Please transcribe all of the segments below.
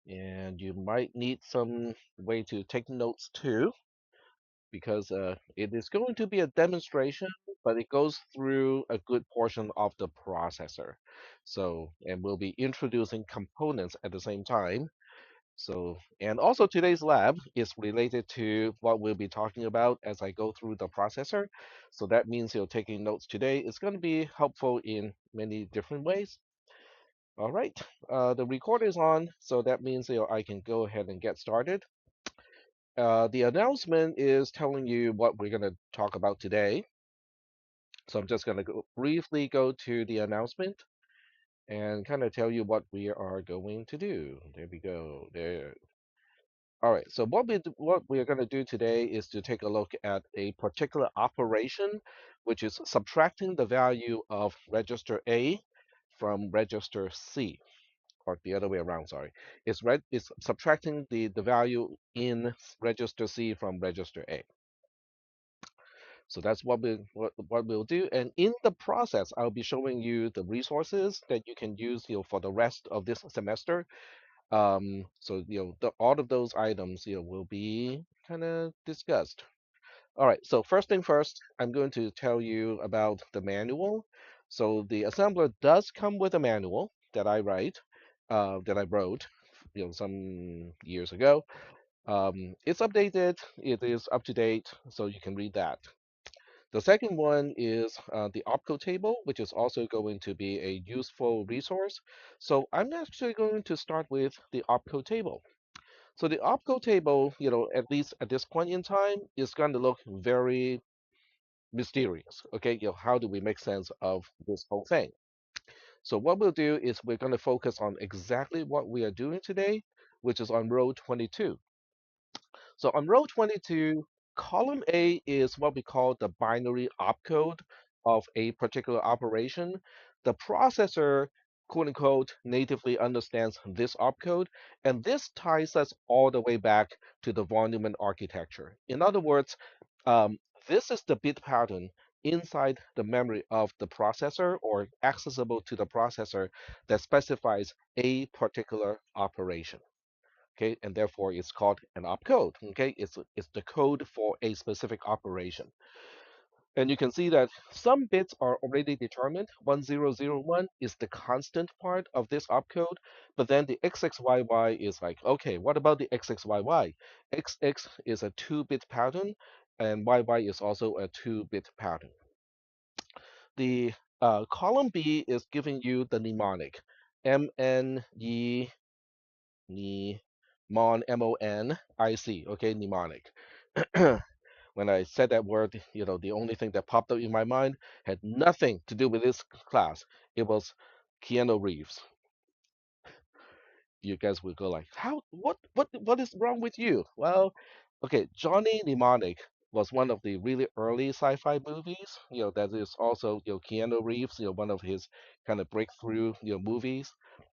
And you might need some way to take notes too, because it is going to be a demonstration, but it goes through a good portion of the processor. So, and we'll be introducing components at the same time. So, and also today's lab is related to what we'll be talking about as I go through the processor. So that means you're taking notes today. It's going to be helpful in many different ways. All right, the recorder is on, so that means I can go ahead and get started. The announcement is telling you what we're going to talk about today. So I'm just going to briefly go to the announcement and kind of tell you what we are going to do. There we go. There. All right. So what we are going to do today is to take a look at a particular operation, which is subtracting the value of register A from register C, or the other way around. Sorry, it's subtracting the value in register C from register A. So that's what we'll do. And in the process, I'll be showing you the resources that you can use, for the rest of this semester. So all of those items, will be kind of discussed. All right. So first thing first, I'm going to tell you about the manual. So the assembler does come with a manual that I wrote, some years ago. It's updated. It is up to date, so you can read that. The second one is the opcode table, which is also going to be a useful resource. So I'm actually going to start with the opcode table. So the opcode table, at least at this point in time, is going to look very mysterious. Okay, how do we make sense of this whole thing? So what we'll do is we're going to focus on exactly what we are doing today, which is on row 22. So on row 22, column A is what we call the binary opcode of a particular operation. The processor, quote unquote, natively understands this opcode, and this ties us all the way back to the von Neumann architecture. In other words, um, this is the bit pattern inside the memory of the processor or accessible to the processor that specifies a particular operation. Okay, and therefore it's called an opcode. Okay, it's the code for a specific operation. And you can see that some bits are already determined. 1001 is the constant part of this opcode, but then the XXYY is like, okay, what about the XXYY? XX is a 2-bit pattern, and YY is also a 2-bit pattern. The column B is giving you the mnemonic, MNE MONIC, okay, mnemonic. When I said that word, the only thing that popped up in my mind had nothing to do with this class. It was Keanu Reeves. You guys would go like, how? What is wrong with you? Well, okay, Johnny Mnemonic was one of the really early sci-fi movies. That is also Keanu Reeves. One of his kind of breakthrough movies.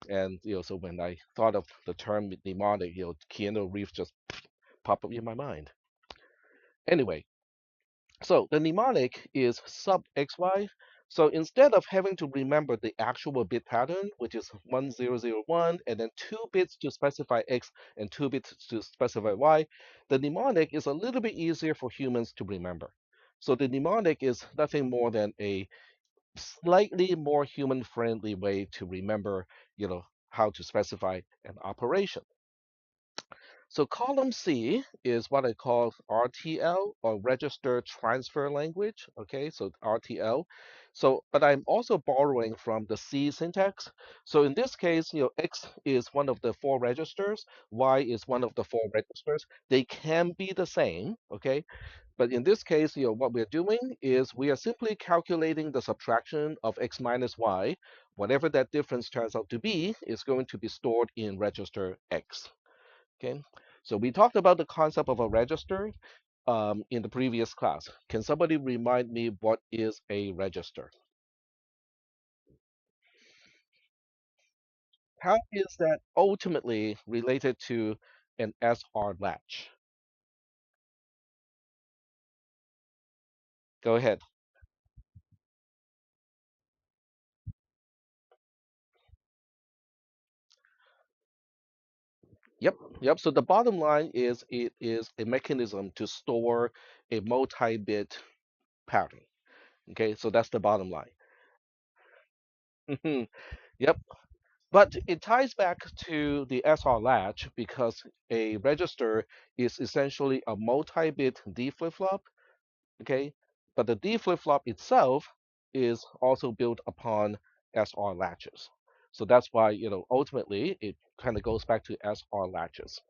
And so when I thought of the term mnemonic, Keanu Reeves just popped up in my mind. Anyway, so the mnemonic is sub XY. So instead of having to remember the actual bit pattern, which is 1001, and then 2 bits to specify X and 2 bits to specify Y, the mnemonic is a little bit easier for humans to remember. So the mnemonic is nothing more than a slightly more human-friendly way to remember, how to specify an operation. So column C is what I call RTL, or register transfer language. Okay, so RTL. So, but I'm also borrowing from the C syntax. So in this case, X is one of the 4 registers, Y is one of the 4 registers. They can be the same, okay? But in this case, what we're doing is we are simply calculating the subtraction of X minus Y. Whatever that difference turns out to be is going to be stored in register X. Okay, so we talked about the concept of a register in the previous class. Can somebody remind me what is a register? How is that ultimately related to an SR latch? Go ahead. Yep, yep. So the bottom line is it is a mechanism to store a multi-bit pattern. Okay, so that's the bottom line. Yep. But it ties back to the SR latch because a register is essentially a multi-bit D flip-flop. Okay, but the D flip-flop itself is also built upon SR latches. So that's why, ultimately it kind of goes back to SR latches.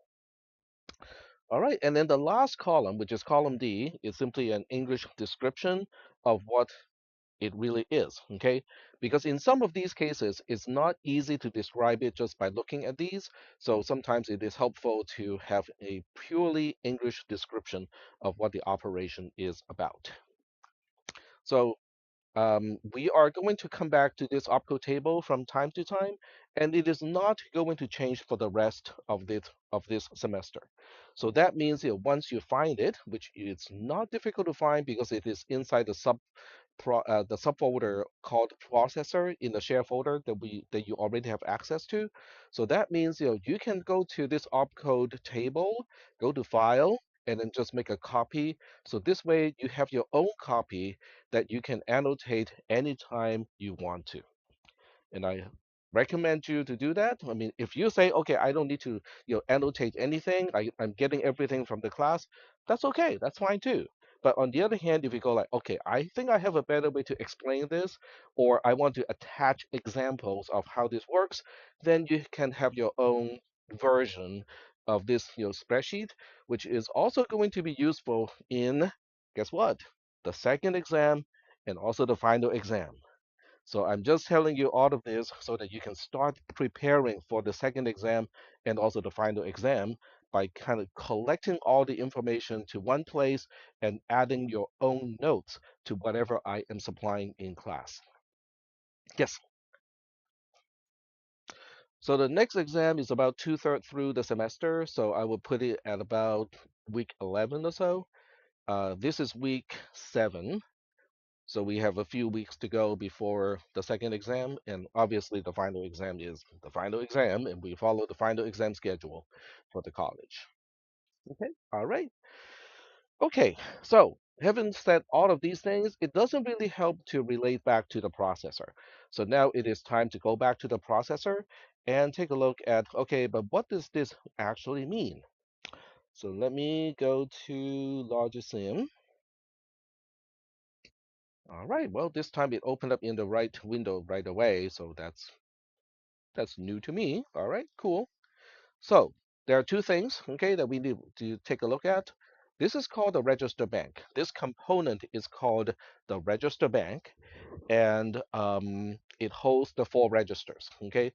All right, and then the last column, which is column D, is simply an English description of what it really is, okay? Because in some of these cases, it's not easy to describe it just by looking at these. So sometimes it is helpful to have a purely English description of what the operation is about. So we are going to come back to this opco table from time to time, and it is not going to change for the rest of this semester. So that means, once you find it, which it's not difficult to find because it is inside the subfolder called processor in the share folder that you already have access to. So that means, you can go to this opcode table, go to file, and then just make a copy. So this way you have your own copy that you can annotate anytime you want to. And I recommend you to do that. I mean, if you say, okay, I don't need to, annotate anything, I'm getting everything from the class, that's okay. That's fine too. But on the other hand, if you go like, okay, I think I have a better way to explain this, or I want to attach examples of how this works, then you can have your own version of this, spreadsheet, which is also going to be useful in, guess what? The second exam and also the final exam. So I'm just telling you all of this so that you can start preparing for the second exam and also the final exam by kind of collecting all the information to one place and adding your own notes to whatever I am supplying in class. Yes. So the next exam is about two-thirds through the semester. So I will put it at about week 11 or so. This is week 7. So we have a few weeks to go before the second exam, and obviously the final exam is the final exam, and we follow the final exam schedule for the college. Okay, all right. Okay, so having said all of these things, it doesn't really help to relate back to the processor. So now it is time to go back to the processor and take a look at, okay, but what does this actually mean? So let me go to Logisim. All right, well, this time it opened up in the right window right away, so that's new to me. All right, cool. So there are two things, okay, that we need to take a look at. This is called the register bank. This component is called the register bank, and it holds the four registers. Okay,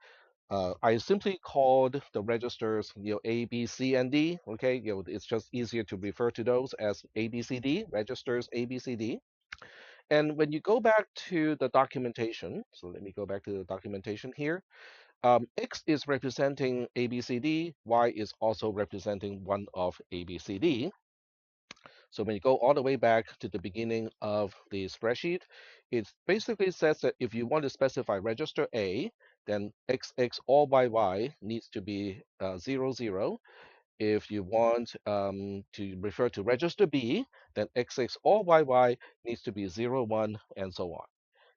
I simply called the registers, A, B, C, and D. Okay, it's just easier to refer to those as A, B, C, D registers, A, B, C, D. And when you go back to the documentation, so let me go back to the documentation here. X is representing ABCD, Y is also representing one of ABCD. So when you go all the way back to the beginning of the spreadsheet, it basically says that if you want to specify register A, then XX or YY needs to be 0, 0. If you want to refer to register B, then XX or YY needs to be 0, 1, and so on.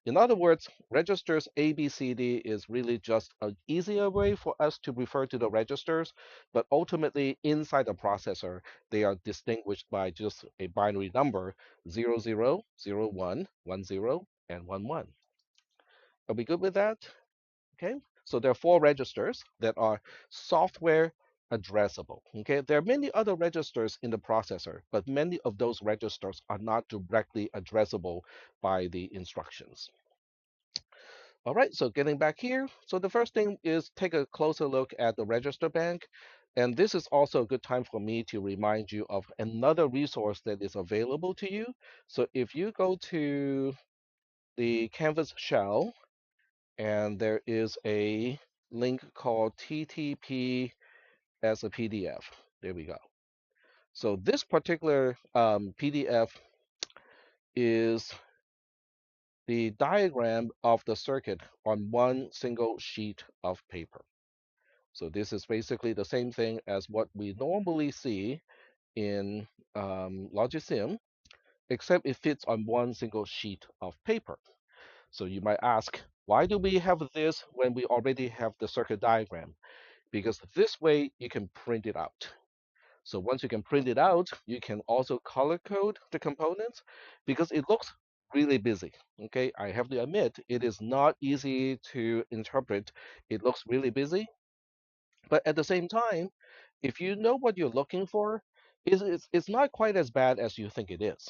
In other words, registers ABCD is really just an easier way for us to refer to the registers, but ultimately inside the processor, they are distinguished by just a binary number 0, 0, 0, 1, 1, 0, and 1, 1. Are we good with that? Okay. So there are four registers that are software addressable. Okay. There are many other registers in the processor, but many of those registers are not directly addressable by the instructions. All right, so getting back here. So the first thing is take a closer look at the register bank. And this is also a good time for me to remind you of another resource that is available to you. So if you go to the Canvas shell, and there is a link called TTP as a PDF. There we go. So this particular PDF is the diagram of the circuit on one single sheet of paper. So this is basically the same thing as what we normally see in Logisim, except it fits on one single sheet of paper. So you might ask, why do we have this when we already have the circuit diagram? Because this way you can print it out. So once you can print it out, you can also color code the components because it looks really busy. Okay, I have to admit, it is not easy to interpret. It looks really busy, but at the same time, if you know what you're looking for, it's not quite as bad as you think it is.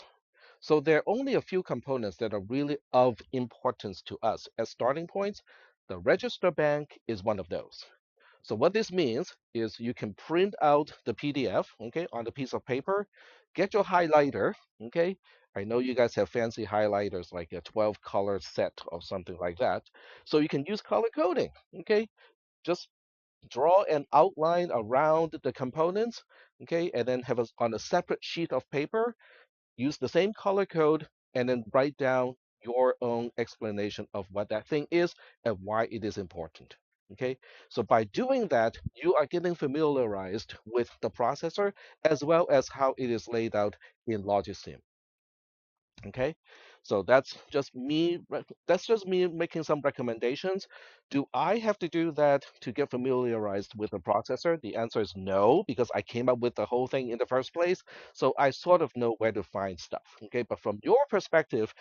So there are only a few components that are really of importance to us as starting points. The register bank is one of those. So what this means is you can print out the PDF, okay, on a piece of paper, get your highlighter, okay. I know you guys have fancy highlighters like a 12 color set or something like that. So you can use color coding, okay. Just draw an outline around the components, okay, and then have on a separate sheet of paper, use the same color code, and then write down your own explanation of what that thing is and why it is important. Okay, so by doing that, you are getting familiarized with the processor as well as how it is laid out in Logisim. Okay, so that's just me making some recommendations. Do I have to do that to get familiarized with the processor? The answer is no, because I came up with the whole thing in the first place. So I sort of know where to find stuff. Okay, but from your perspective,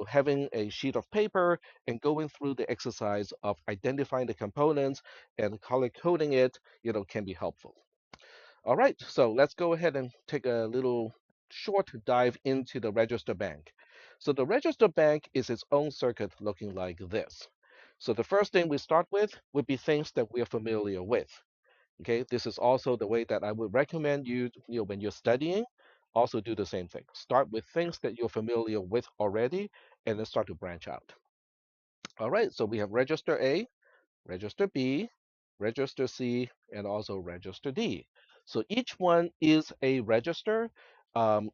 having a sheet of paper and going through the exercise of identifying the components and color coding it, can be helpful. All right, so let's go ahead and take a little short dive into the register bank. So the register bank is its own circuit looking like this. So the first thing we start with would be things that we are familiar with. Okay, this is also the way that I would recommend you, when you're studying, also do the same thing. Start with things that you're familiar with already, and then start to branch out. All right, so we have register A, register B, register C, and also register D. So each one is a register.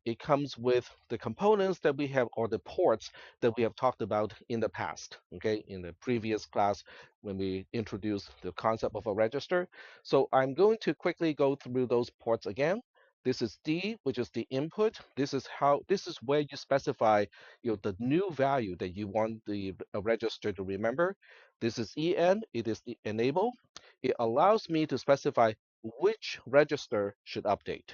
It comes with the components that we have or the ports that we have talked about in the past, okay, in the previous class when we introduced the concept of a register. So I'm going to quickly go through those ports again. This is D, which is the input. This is where you specify, the new value that you want the register to remember. This is EN, it is the enable. It allows me to specify which register should update.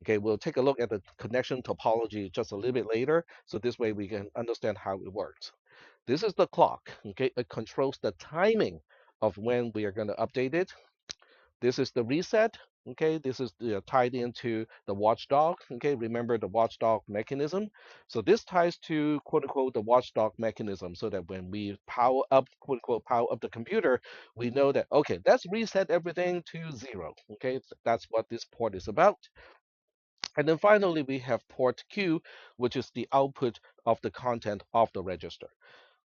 Okay, we'll take a look at the connection topology just a little bit later, so this way we can understand how it works. This is the clock, okay? It controls the timing of when we are going to update it. This is the reset. Okay, this is tied into the watchdog. Okay, remember the watchdog mechanism. So this ties to quote unquote the watchdog mechanism, so that when we power up, quote unquote, power up the computer, we know that okay, let's reset everything to 0. Okay, that's what this port is about. And then finally, we have port Q, which is the output of the content of the register.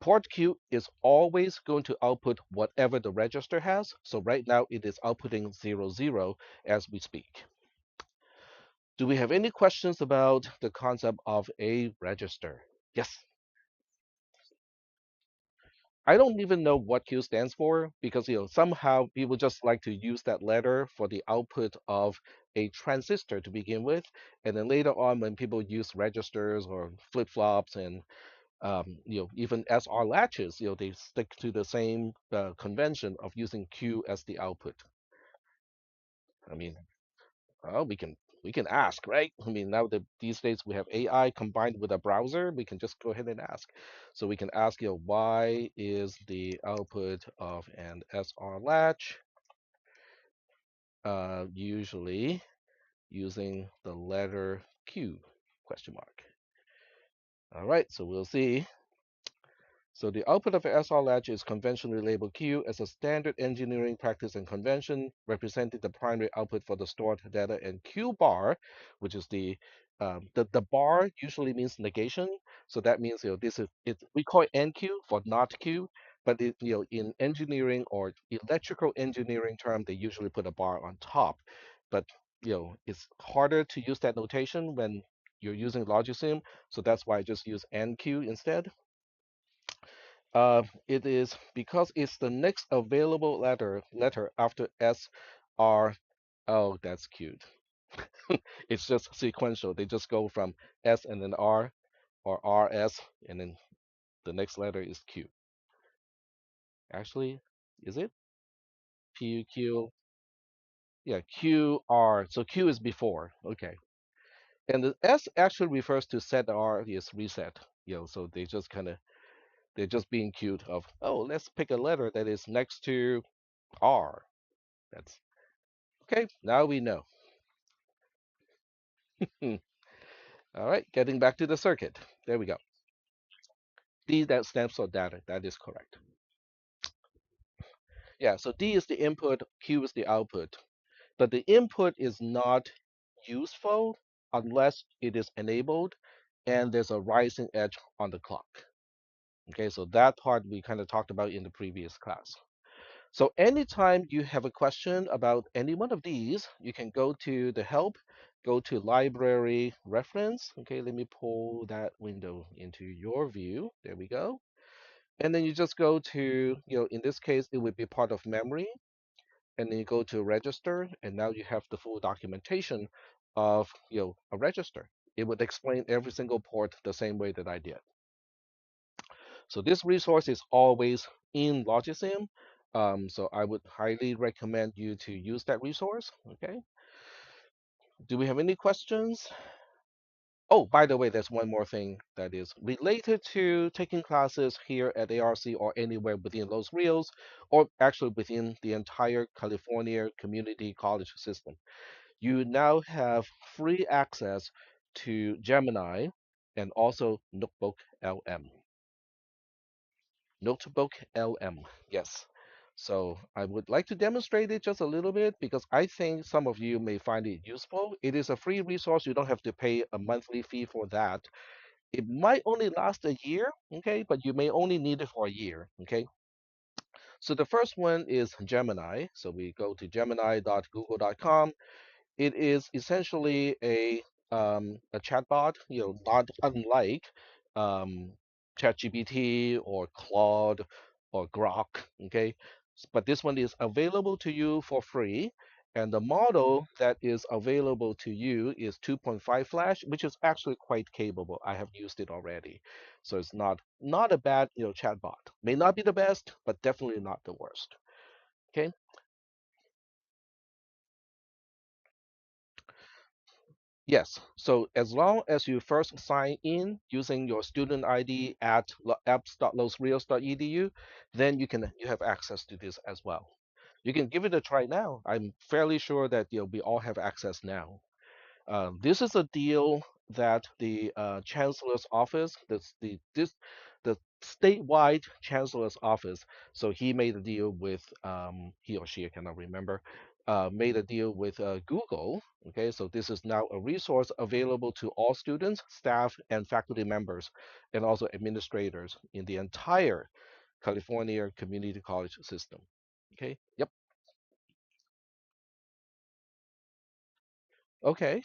Port Q is always going to output whatever the register has. So right now it is outputting 00 as we speak. Do we have any questions about the concept of a register? Yes. I don't even know what Q stands for because somehow people just like to use that letter for the output of a transistor to begin with, and then later on when people use registers or flip-flops and even SR latches, they stick to the same convention of using Q as the output. I mean, well, we can ask, right? I mean, now that these days we have AI combined with a browser, we can just go ahead and ask. So we can ask, why is the output of an SR latch usually using the letter Q? Question mark. All right, so we'll see. So the output of an SR latch is conventionally labeled Q as a standard engineering practice and convention, representing the primary output for the stored data, and Q bar, which is the bar usually means negation. So that means this is it. We call it NQ for not Q, but in engineering or electrical engineering term, they usually put a bar on top. But it's harder to use that notation when you're using Logisim, so that's why I just use NQ instead. It is because it's the next available letter after S, R. Oh, that's cute. It's just sequential. They just go from S and then R or RS, and then the next letter is Q. Actually, is it P Q? Yeah, Q R. So Q is before. Okay. And the S actually refers to set R is reset. So they're just being cute of, oh, let's pick a letter that is next to R. That's okay. Now we know. Hmm. All right, getting back to the circuit. There we go. D, that stands for data. That is correct. Yeah, so D is the input, Q is the output. But the input is not useful unless it is enabled and there's a rising edge on the clock. Okay, so that part we kind of talked about in the previous class. So anytime you have a question about any one of these, you can go to the help, go to library reference. Okay, let me pull that window into your view. There we go. And then you just go to, in this case, it would be part of memory. And then you go to register, and now you have the full documentation of, a register. It would explain every single port the same way that I did. So this resource is always in Logisim. So I would highly recommend you to use that resource. Okay. Do we have any questions? Oh, by the way, there's one more thing that is related to taking classes here at ARC or anywhere within Los Rios, or actually within the entire California community college system. You now have free access to Gemini and also Notebook LM. Notebook LM, yes. So I would like to demonstrate it just a little bit because I think some of you may find it useful. It is a free resource. You don't have to pay a monthly fee for that. It might only last a year, okay, but you may only need it for a year, okay? So the first one is Gemini. So we go to gemini.google.com. It is essentially a chatbot, not unlike um, ChatGPT or Claude or Grok, okay? But this one is available to you for free, and the model that is available to you is 2.5 Flash, which is actually quite capable. I have used it already, so it's not a bad chatbot. May not be the best, but definitely not the worst. Okay. Yes. So as long as you first sign in using your student ID at apps.losrios.edu, then you have access to this as well. You can give it a try now. I'm fairly sure that we all have access now. This is a deal that the chancellor's office, the statewide chancellor's office. So he made a deal with he or she, I cannot remember, made a deal with Google. Okay, so this is now a resource available to all students, staff, and faculty members, and also administrators in the entire California community college system. Okay. Yep. Okay.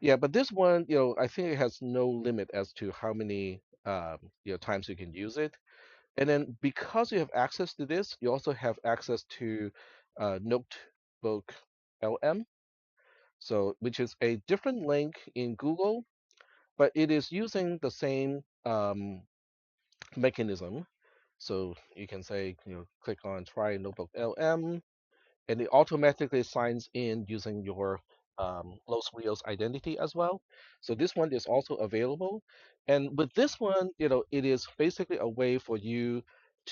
Yeah, but this one, I think it has no limit as to how many times you can use it. And then because you have access to this, you also have access to Notebook LM, so which is a different link in Google, but it is using the same mechanism. So you can say, click on try Notebook LM, and it automatically signs in using your Los Rios identity as well. So this one is also available. And with this one, it is basically a way for you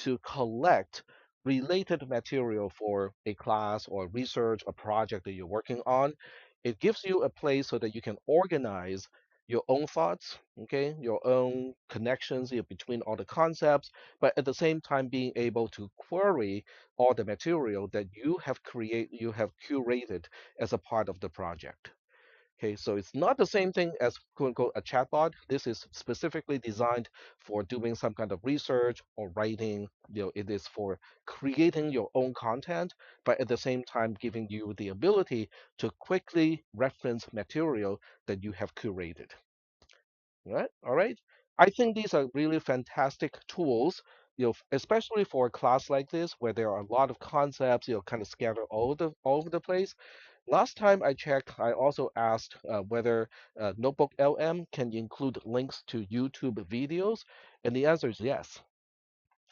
to collect related material for a class or research or project that you're working on. It gives you a place so that you can organize your own thoughts, okay, your own connections between all the concepts, but at the same time being able to query all the material that you have curated as a part of the project. Okay, so it's not the same thing as quote unquote a chatbot. This is specifically designed for doing some kind of research or writing. It is for creating your own content, but at the same time giving you the ability to quickly reference material that you have curated. All right, all right. I think these are really fantastic tools, especially for a class like this where there are a lot of concepts, kind of scattered all over the place. Last time I checked, I also asked whether Notebook LM can include links to YouTube videos, and the answer is yes.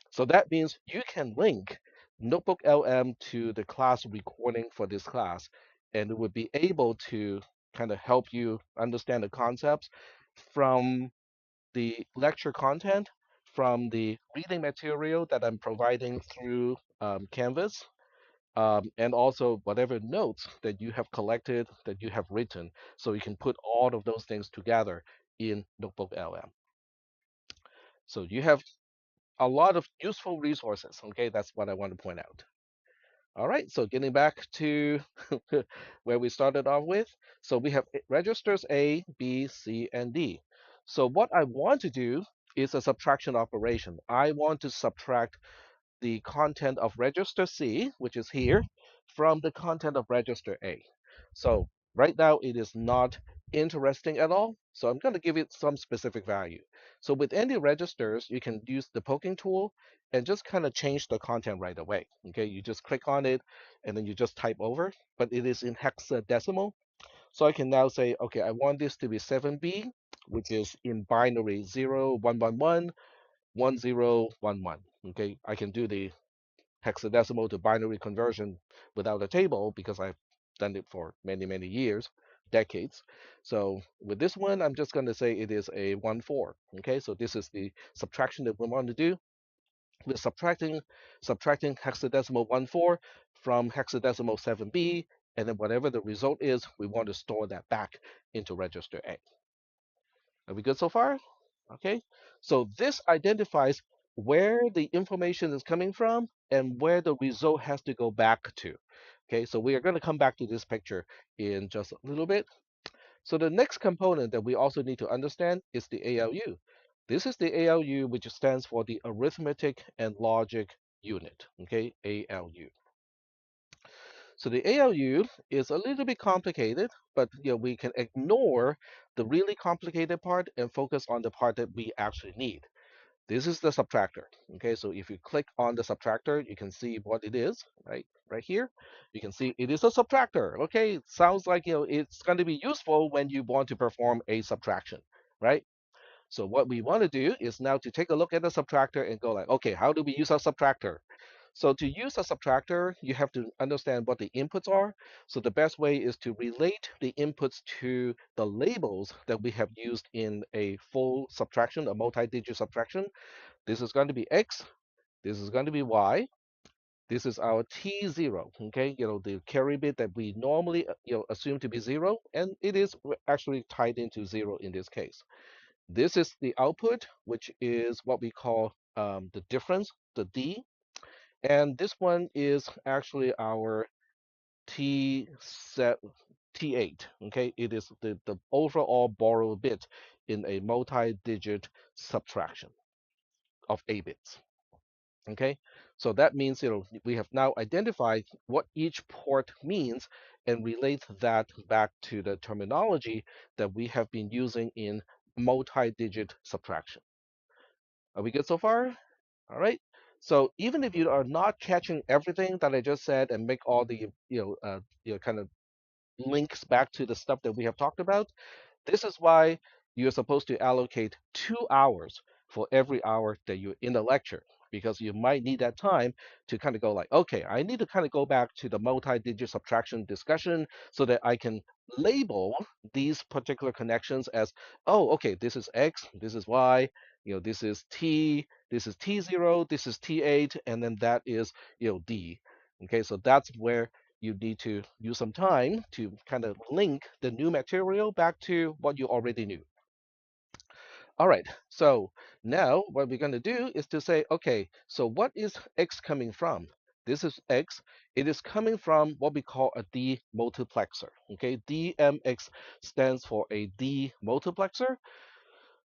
So that means you can link Notebook LM to the class recording for this class, and it would be able to kind of help you understand the concepts from the lecture content, from the reading material that I'm providing through Canvas, and also whatever notes that you have collected, that you have written. So you can put all of those things together in Notebook LM. So you have a lot of useful resources. Okay, that's what I want to point out. All right, so getting back to where we started off with. So we have registers A, B, C, and D. So what I want to do is a subtraction operation. I want to subtract the content of register C, which is here, from the content of register A. So right now it is not interesting at all. So I'm going to give it some specific value. So with any registers, you can use the poking tool and just kind of change the content right away. Okay, you just click on it and then you just type over, but it is in hexadecimal. So I can now say, okay, I want this to be 7B, which is in binary 0, 1, 1, 1, 1, 0, 1, 1. Okay, I can do the hexadecimal to binary conversion without a table because I've done it for many, many years, decades. So with this one, I'm just going to say it is a 1, 4. Okay, so this is the subtraction that we want to do. We're subtracting hexadecimal 1, 4 from hexadecimal 7B, and then whatever the result is, we want to store that back into register A. Are we good so far? Okay, so this identifies where the information is coming from and where the result has to go back to. Okay, so we are going to come back to this picture in just a little bit. So the next component that we also need to understand is the ALU. This is the ALU, which stands for the Arithmetic and Logic Unit. Okay, ALU. So the ALU is a little bit complicated, but we can ignore the really complicated part and focus on the part that we actually need. This is the subtractor. Okay, so if you click on the subtractor, you can see what it is, right here. You can see it is a subtractor. Okay, it sounds like it's going to be useful when you want to perform a subtraction, right? So what we want to do is now to take a look at the subtractor and go like, okay, how do we use a subtractor? So to use a subtractor, you have to understand what the inputs are. So the best way is to relate the inputs to the labels that we have used in a full subtraction, a multi-digit subtraction. This is going to be X, this is going to be Y, this is our T0, okay? The carry bit that we normally assume to be zero, and it is actually tied into zero in this case. This is the output, which is what we call the difference, the D, and this one is actually our T set T8. Okay, it is the overall borrowed bit in a multi-digit subtraction of A bits. Okay, so that means we have now identified what each port means and relate that back to the terminology that we have been using in multi-digit subtraction. Are we good so far? All right. So even if you are not catching everything that I just said and make all the kind of links back to the stuff that we have talked about, this is why you're supposed to allocate 2 hours for every hour that you're in the lecture, because you might need that time to kind of go like, okay, I need to kind of go back to the multi-digit subtraction discussion so that I can label these particular connections as, oh, okay, this is X, this is Y, this is T, this is T0, this is T8, and then that is, D. Okay, so that's where you need to use some time to kind of link the new material back to what you already knew. All right, so now what we're going to do is to say, okay, so what is X coming from? This is X. It is coming from what we call a demultiplexer. Okay, DMX stands for a demultiplexer.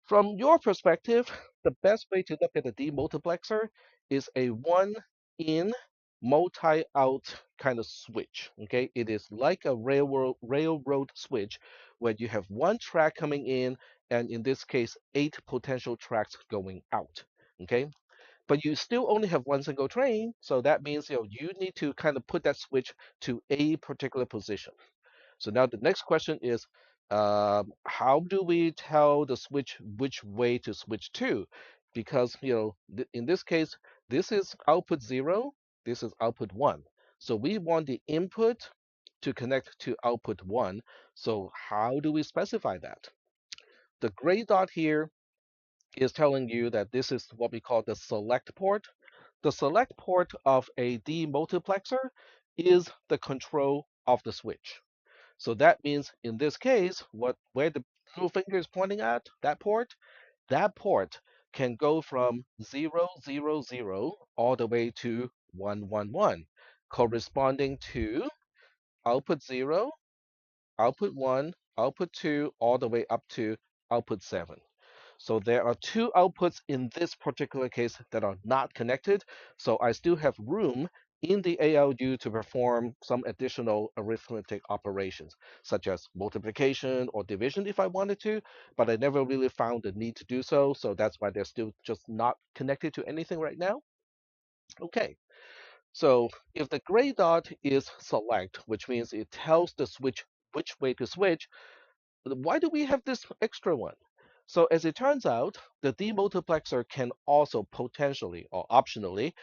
From your perspective, the best way to look at a demultiplexer is a 1 in multi-out kind of switch. Okay, it is like a railroad switch where you have one track coming in, and in this case, eight potential tracks going out. Okay, but you still only have one single train, so that means you need to kind of put that switch to a particular position. So now the next question is, how do we tell the switch which way to switch to? Because in this case, this is output 0, this is output 1. So we want the input to connect to output 1. So how do we specify that? The gray dot here is telling you that this is what we call the select port. The select port of a demultiplexer is the control of the switch. So that means in this case, where the middle finger is pointing at, that port can go from 0, 0, 0 all the way to 1, 1, 1, corresponding to output 0, output 1, output 2, all the way up to output 7. So there are two outputs in this particular case that are not connected. So I still have room in the ALU to perform some additional arithmetic operations, such as multiplication or division if I wanted to, but I never really found the need to do so. So that's why they're still just not connected to anything right now. Okay, so if the gray dot is select, which means it tells the switch which way to switch, why do we have this extra one? So as it turns out, the demultiplexer can also potentially or optionally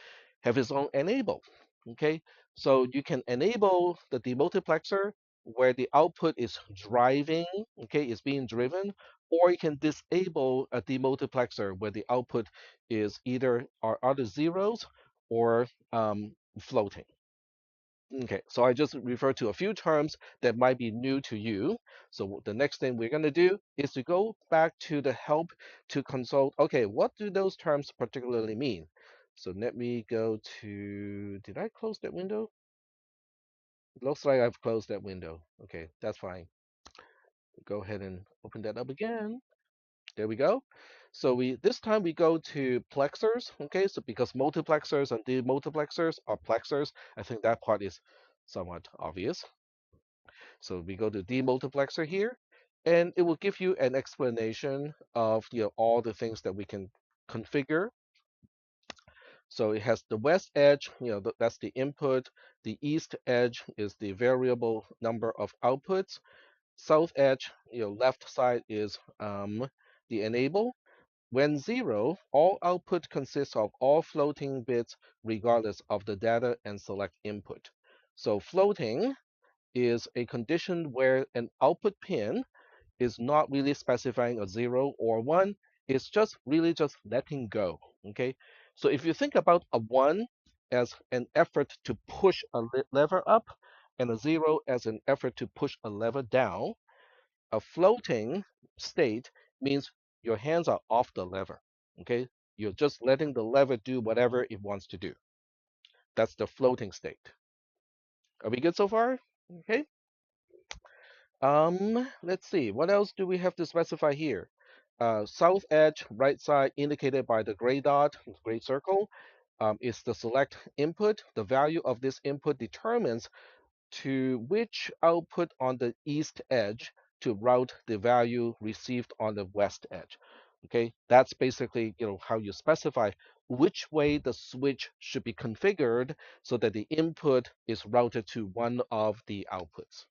have its own enable. Okay, so you can enable the demultiplexer where the output is driving, okay, is being driven, or you can disable a demultiplexer where the output is either are other zeros or floating. Okay, so I just referred to a few terms that might be new to you. So the next thing we're going to do is to go back to the help to consult. Okay, what do those terms particularly mean? So let me go to, did I close that window? It looks like I've closed that window. Okay, that's fine. Go ahead and open that up again. There we go. So this time we go to plexers. Okay, so because multiplexers and demultiplexers are plexers, I think that part is somewhat obvious. So we go to demultiplexer here, and it will give you an explanation of all the things that we can configure. So it has the west edge, that's the input. The east edge is the variable number of outputs. South edge, left side is the enable. When 0, all output consists of all floating bits regardless of the data and select input. So floating is a condition where an output pin is not really specifying a 0 or 1. It's just really just letting go. Okay. So if you think about a 1 as an effort to push a lever up and a 0 as an effort to push a lever down, a floating state means your hands are off the lever. Okay. You're just letting the lever do whatever it wants to do. That's the floating state. Are we good so far? Okay. Let's see. What else do we have to specify here? South edge, right side, indicated by the gray dot, gray circle, is the select input. The value of this input determines to which output on the east edge to route the value received on the west edge. Okay, that's basically how you specify which way the switch should be configured so that the input is routed to one of the outputs.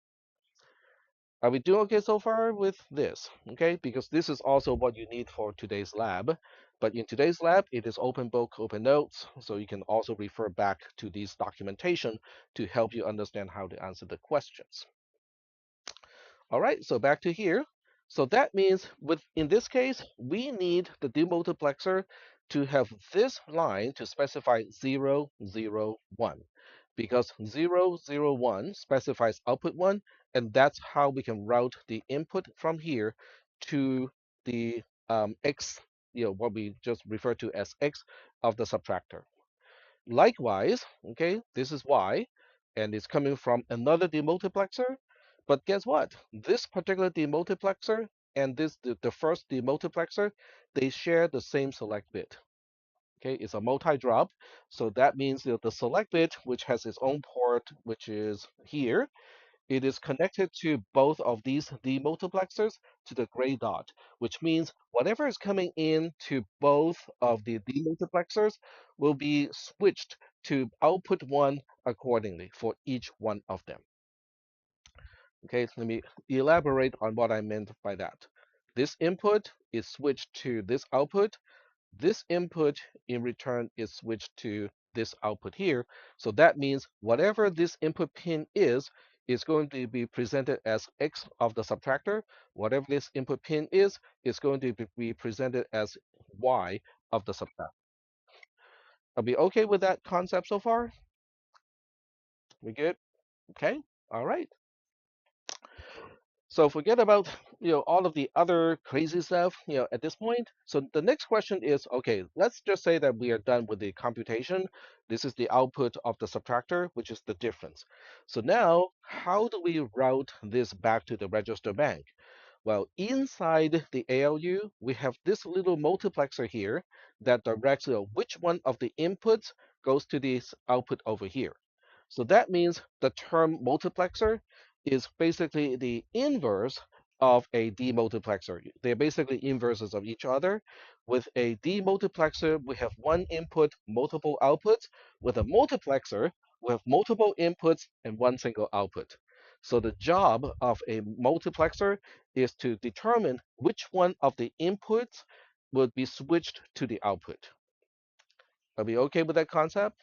Are we doing okay so far with this? Okay, because this is also what you need for today's lab. But in today's lab, it is open book, open notes, so you can also refer back to these documentation to help you understand how to answer the questions. All right, so back to here. So that means in this case, we need the demultiplexer to have this line to specify 0, 0, 1, because 0, 0, 1 specifies output 1, and that's how we can route the input from here to the x, what we just refer to as x of the subtractor. Likewise, okay, this is y, and it's coming from another demultiplexer. But guess what? This particular demultiplexer and the first demultiplexer, they share the same select bit. Okay, it's a multi-drop. So that means that the select bit, which has its own port, which is here, it is connected to both of these demultiplexers to the gray dot, which means whatever is coming in to both of the demultiplexers will be switched to output one accordingly for each one of them. Okay, let me elaborate on what I meant by that. This input is switched to this output. This input in return is switched to this output here. So that means whatever this input pin is going to be presented as X of the subtractor. Whatever this input pin is going to be presented as Y of the subtractor. Are we okay with that concept so far? We good? Okay. All right. So forget about all of the other crazy stuff at this point. So the next question is, okay, let's just say that we are done with the computation. This is the output of the subtractor, which is the difference. So now, how do we route this back to the register bank? Well, inside the ALU, we have this little multiplexer here that directs which one of the inputs goes to this output over here. So that means the term multiplexer is basically the inverse of a demultiplexer. They're basically inverses of each other. With a demultiplexer, we have one input, multiple outputs. With a multiplexer, we have multiple inputs and one single output. So the job of a multiplexer is to determine which one of the inputs would be switched to the output. Are we okay with that concept?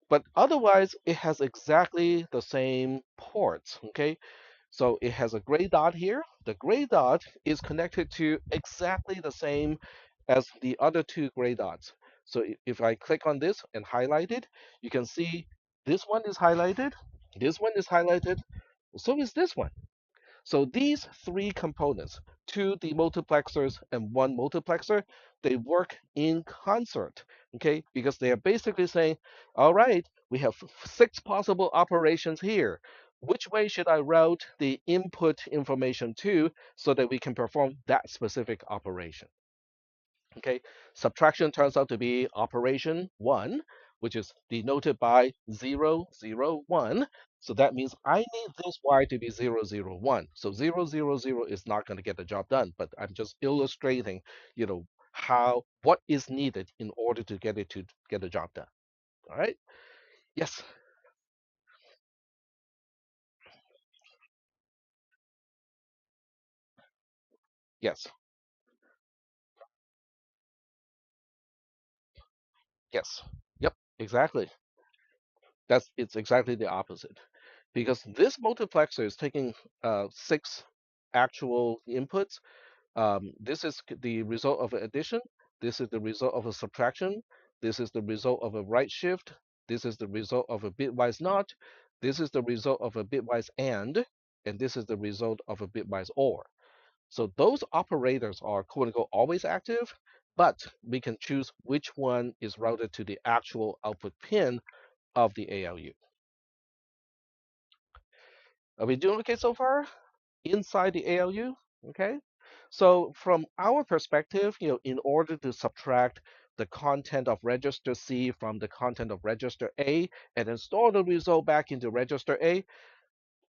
But otherwise, it has exactly the same ports, okay? So it has a gray dot here. The gray dot is connected to exactly the same as the other two gray dots. So if I click on this and highlight it, you can see this one is highlighted, this one is highlighted, so is this one. So these three components, two demultiplexers and one multiplexer, they work in concert, okay? Because they are basically saying, all right, we have six possible operations here. Which way should I route the input information to so that we can perform that specific operation? Okay, subtraction turns out to be operation one, which is denoted by 0, 0, 1. So that means I need this y to be 0, 0, 1. So 0, 0, 0 is not going to get the job done, but I'm just illustrating, what is needed in order to get the job done. All right. Yes. Yes. Yes. Yep. Exactly. It's exactly the opposite, because this multiplexer is taking six actual inputs. This is the result of an addition. This is the result of a subtraction. This is the result of a right shift. This is the result of a bitwise not. This is the result of a bitwise and this is the result of a bitwise or. So those operators are quote unquote always active, but we can choose which one is routed to the actual output pin of the ALU. Are we doing okay so far? Inside the ALU? Okay. So from our perspective, in order to subtract the content of register C from the content of register A and then store the result back into register A,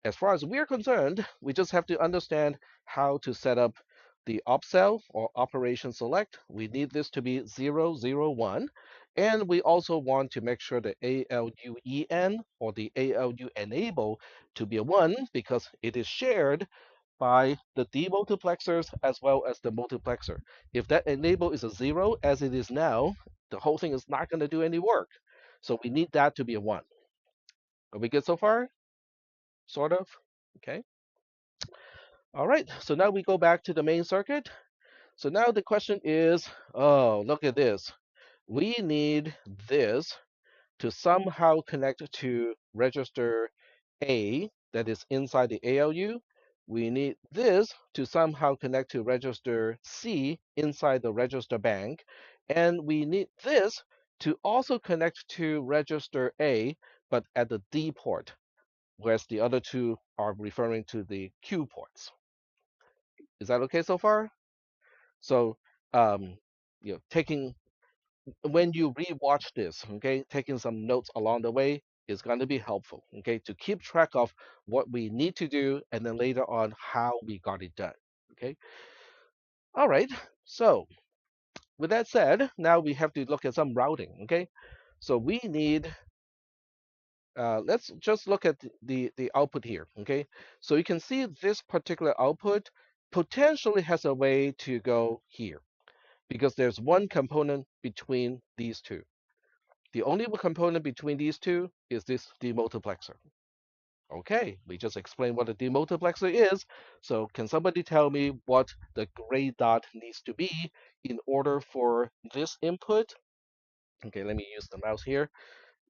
as far as we're concerned, we just have to understand how to set up the op cell or operation select. We need this to be 0, 0, 1. And we also want to make sure the ALUEN or the ALU enable to be a 1 because it is shared by the demultiplexers as well as the multiplexer. If that enable is a 0, as it is now, the whole thing is not going to do any work. So we need that to be a 1. Are we good so far? Sort of? Okay. All right, so now we go back to the main circuit. So now the question is, oh, look at this. We need this to somehow connect to register A that is inside the ALU. We need this to somehow connect to register C inside the register bank. And we need this to also connect to register A, but at the D port, whereas the other two are referring to the Q ports. Is that okay so far? So, taking when you rewatch this, okay, taking some notes along the way is going to be helpful, okay, to keep track of what we need to do and then later on how we got it done. Okay. All right. So with that said, now we have to look at some routing. Okay. So we need let's just look at the output here. Okay. So you can see this particular output potentially has a way to go here because there's one component between these two. The only component between these two is this demultiplexer. Okay, we just explained what a demultiplexer is. So can somebody tell me what the gray dot needs to be in order for this input? Okay, let me use the mouse here.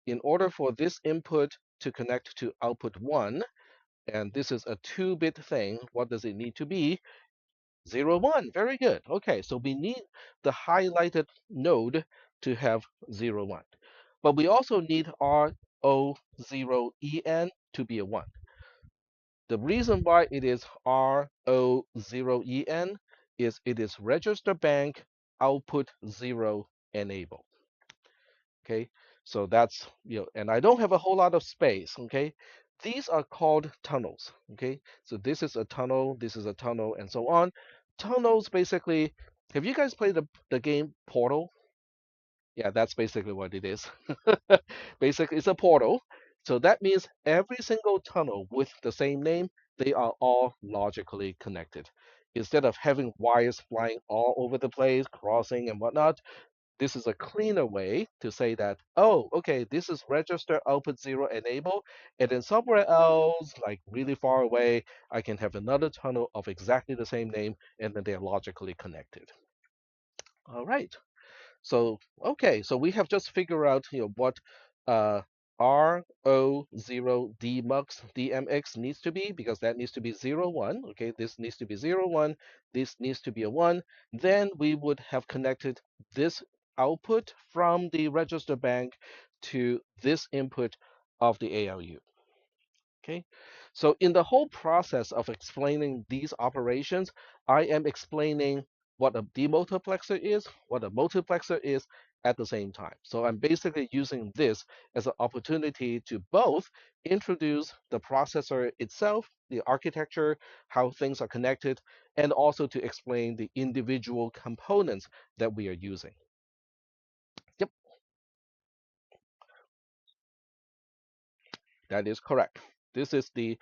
In order for this input to connect to output 1, and this is a 2-bit thing, what does it need to be? 0, 1. Very good. Okay, so we need the highlighted node to have 0, 1. But we also need RO0EN to be a 1. The reason why it is RO0EN is it is register bank output 0 enable. Okay, so that's, and I don't have a whole lot of space. Okay, these are called tunnels. Okay, so this is a tunnel, this is a tunnel, and so on. Tunnels basically, have you guys played the game Portal? Yeah, that's basically what it is. Basically, it's a portal. So that means every single tunnel with the same name, they are all logically connected. Instead of having wires flying all over the place, crossing and whatnot, this is a cleaner way to say that, oh, okay, this is register output 0 enable, and then somewhere else, like really far away, I can have another tunnel of exactly the same name, and then they're logically connected. All right. So, okay, so we have just figured out, what uh, RO0 DMX needs to be, because that needs to be 0, 1. Okay, this needs to be 0, 1. This needs to be a 1. Then we would have connected this output from the register bank to this input of the ALU. Okay, so in the whole process of explaining these operations, I am explaining what a demultiplexer is, what a multiplexer is at the same time. So I'm basically using this as an opportunity to both introduce the processor itself, the architecture, how things are connected, and also to explain the individual components that we are using. Yep. That is correct. This is the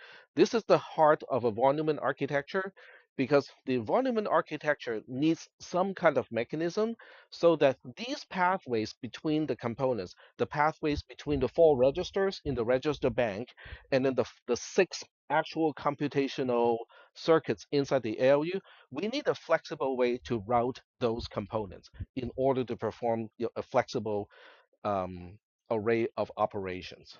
heart of a von Neumann architecture because the von Neumann architecture needs some kind of mechanism so that these pathways between the components, the pathways between the 4 registers in the register bank, and then the 6 actual computational circuits inside the ALU, we need a flexible way to route those components in order to perform a flexible um, array of operations.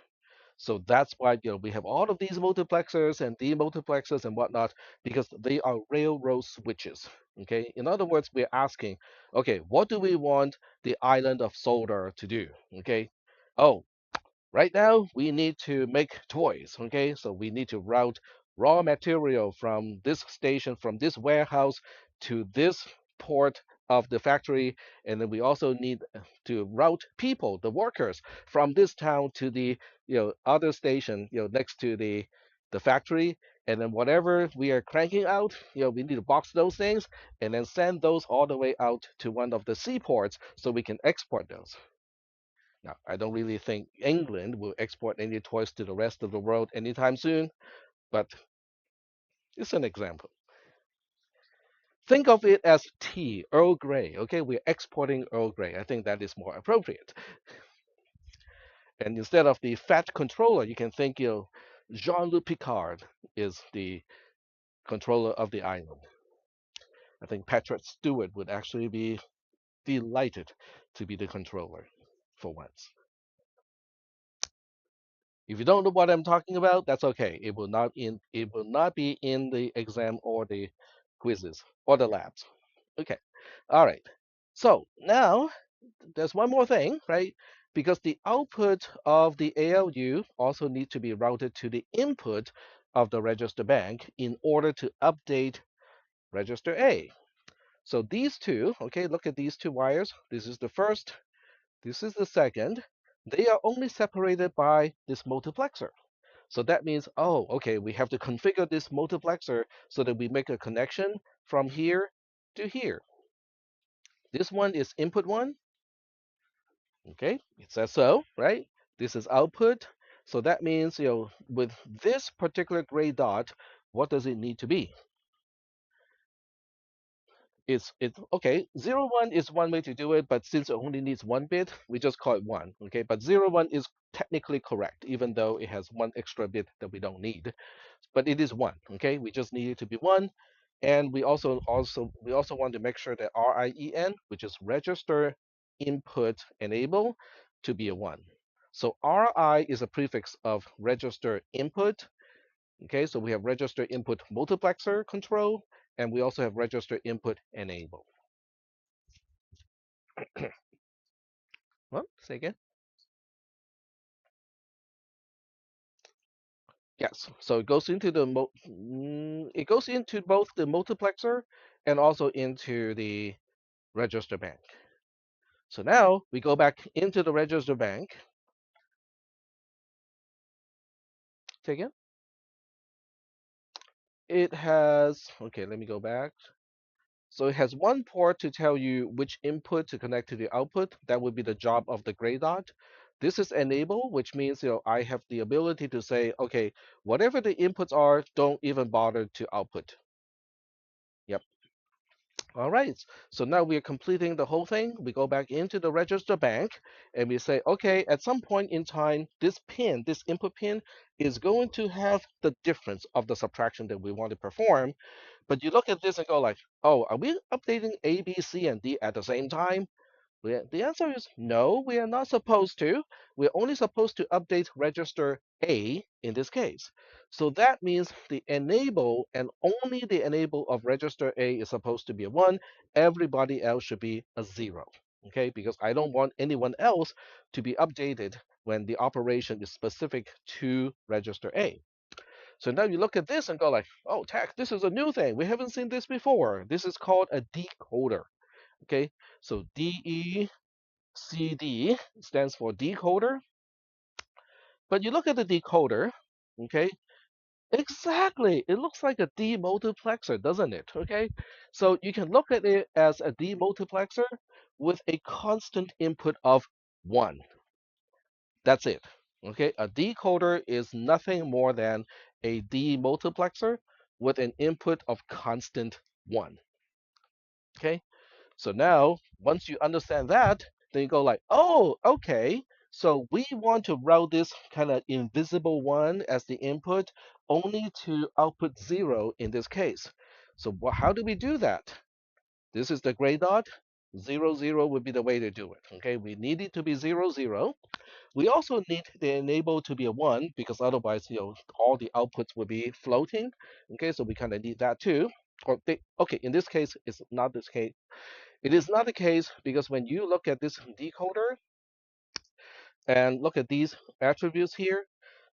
So that's why we have all of these multiplexers and demultiplexers and whatnot because they are railroad switches. Okay. In other words, we're asking, okay, what do we want the island of Solder to do? Okay. Oh, right now, we need to make toys, okay? So we need to route raw material from this station, from this warehouse to this port of the factory. And then we also need to route people, the workers, from this town to the other station, next to the factory. And then whatever we are cranking out, we need to box those things and then send those all the way out to one of the seaports so we can export those. Now, I don't really think England will export any toys to the rest of the world anytime soon, but it's an example. Think of it as tea, Earl Grey. Okay, we're exporting Earl Grey. I think that is more appropriate. And instead of the fat controller, you can think, Jean-Luc Picard is the controller of the island. I think Patrick Stewart would actually be delighted to be the controller for once. If you don't know what I'm talking about, that's okay. It will not be in the exam or the quizzes or the labs. Okay. All right. So now there's one more thing, right? Because the output of the ALU also needs to be routed to the input of the register bank in order to update register A. So these two, okay, look at these two wires. This is the first, This is the second. They are only separated by this multiplexer. So that means, oh, okay, we have to configure this multiplexer so that we make a connection from here to here. This one is input one, okay? It says so, right? This is output. So that means, with this particular gray dot, what does it need to be? It's okay. 0 1 is one way to do it, but since it only needs one bit, we just call it one. Okay, but 0 1 is technically correct, even though it has one extra bit that we don't need. But it is one. Okay, we just need it to be one, and we also want to make sure that RIEN, which is register input enable, to be a one. So RI is a prefix of register input. Okay, so we have register input multiplexer control, and we also have register input enable. Well, say again. Yes, so it goes into both the multiplexer and also into the register bank. So now we go back into the register bank. Say again. It has, okay, let me go back. So it has one port to tell you which input to connect to the output. That would be the job of the gray dot. This is enable, which means I have the ability to say, okay, whatever the inputs are, don't even bother to output. Yep. All right. So now we are completing the whole thing. We go back into the register bank and we say, okay, at some point in time, this pin, this input pin, is going to have the difference of the subtraction that we want to perform. But you look at this and go like, oh, are we updating A, B, C, and D at the same time? The answer is no, we are not supposed to. We're only supposed to update register A in this case. So that means the enable and only the enable of register A is supposed to be a 1. Everybody else should be a 0. Okay, because I don't want anyone else to be updated when the operation is specific to register A. So now you look at this and go like, oh, tech, this is a new thing. We haven't seen this before. This is called a decoder. Okay, so DECD stands for decoder. But you look at the decoder, okay, exactly. It looks like a demultiplexer, doesn't it? Okay, so you can look at it as a demultiplexer with a constant input of 1. That's it. Okay, a decoder is nothing more than a demultiplexer with an input of constant 1. Okay, so now once you understand that, then you go like, oh, okay. So we want to route this kind of invisible one as the input only to output 0 in this case. So how do we do that? This is the gray dot. 0, 0 would be the way to do it. Okay, we need it to be 0, 0. We also need the enable to be a 1 because otherwise, all the outputs will be floating. Okay, so we kind of need that too. Okay, in this case, it's not this case. It is not the case because when you look at this decoder and look at these attributes here,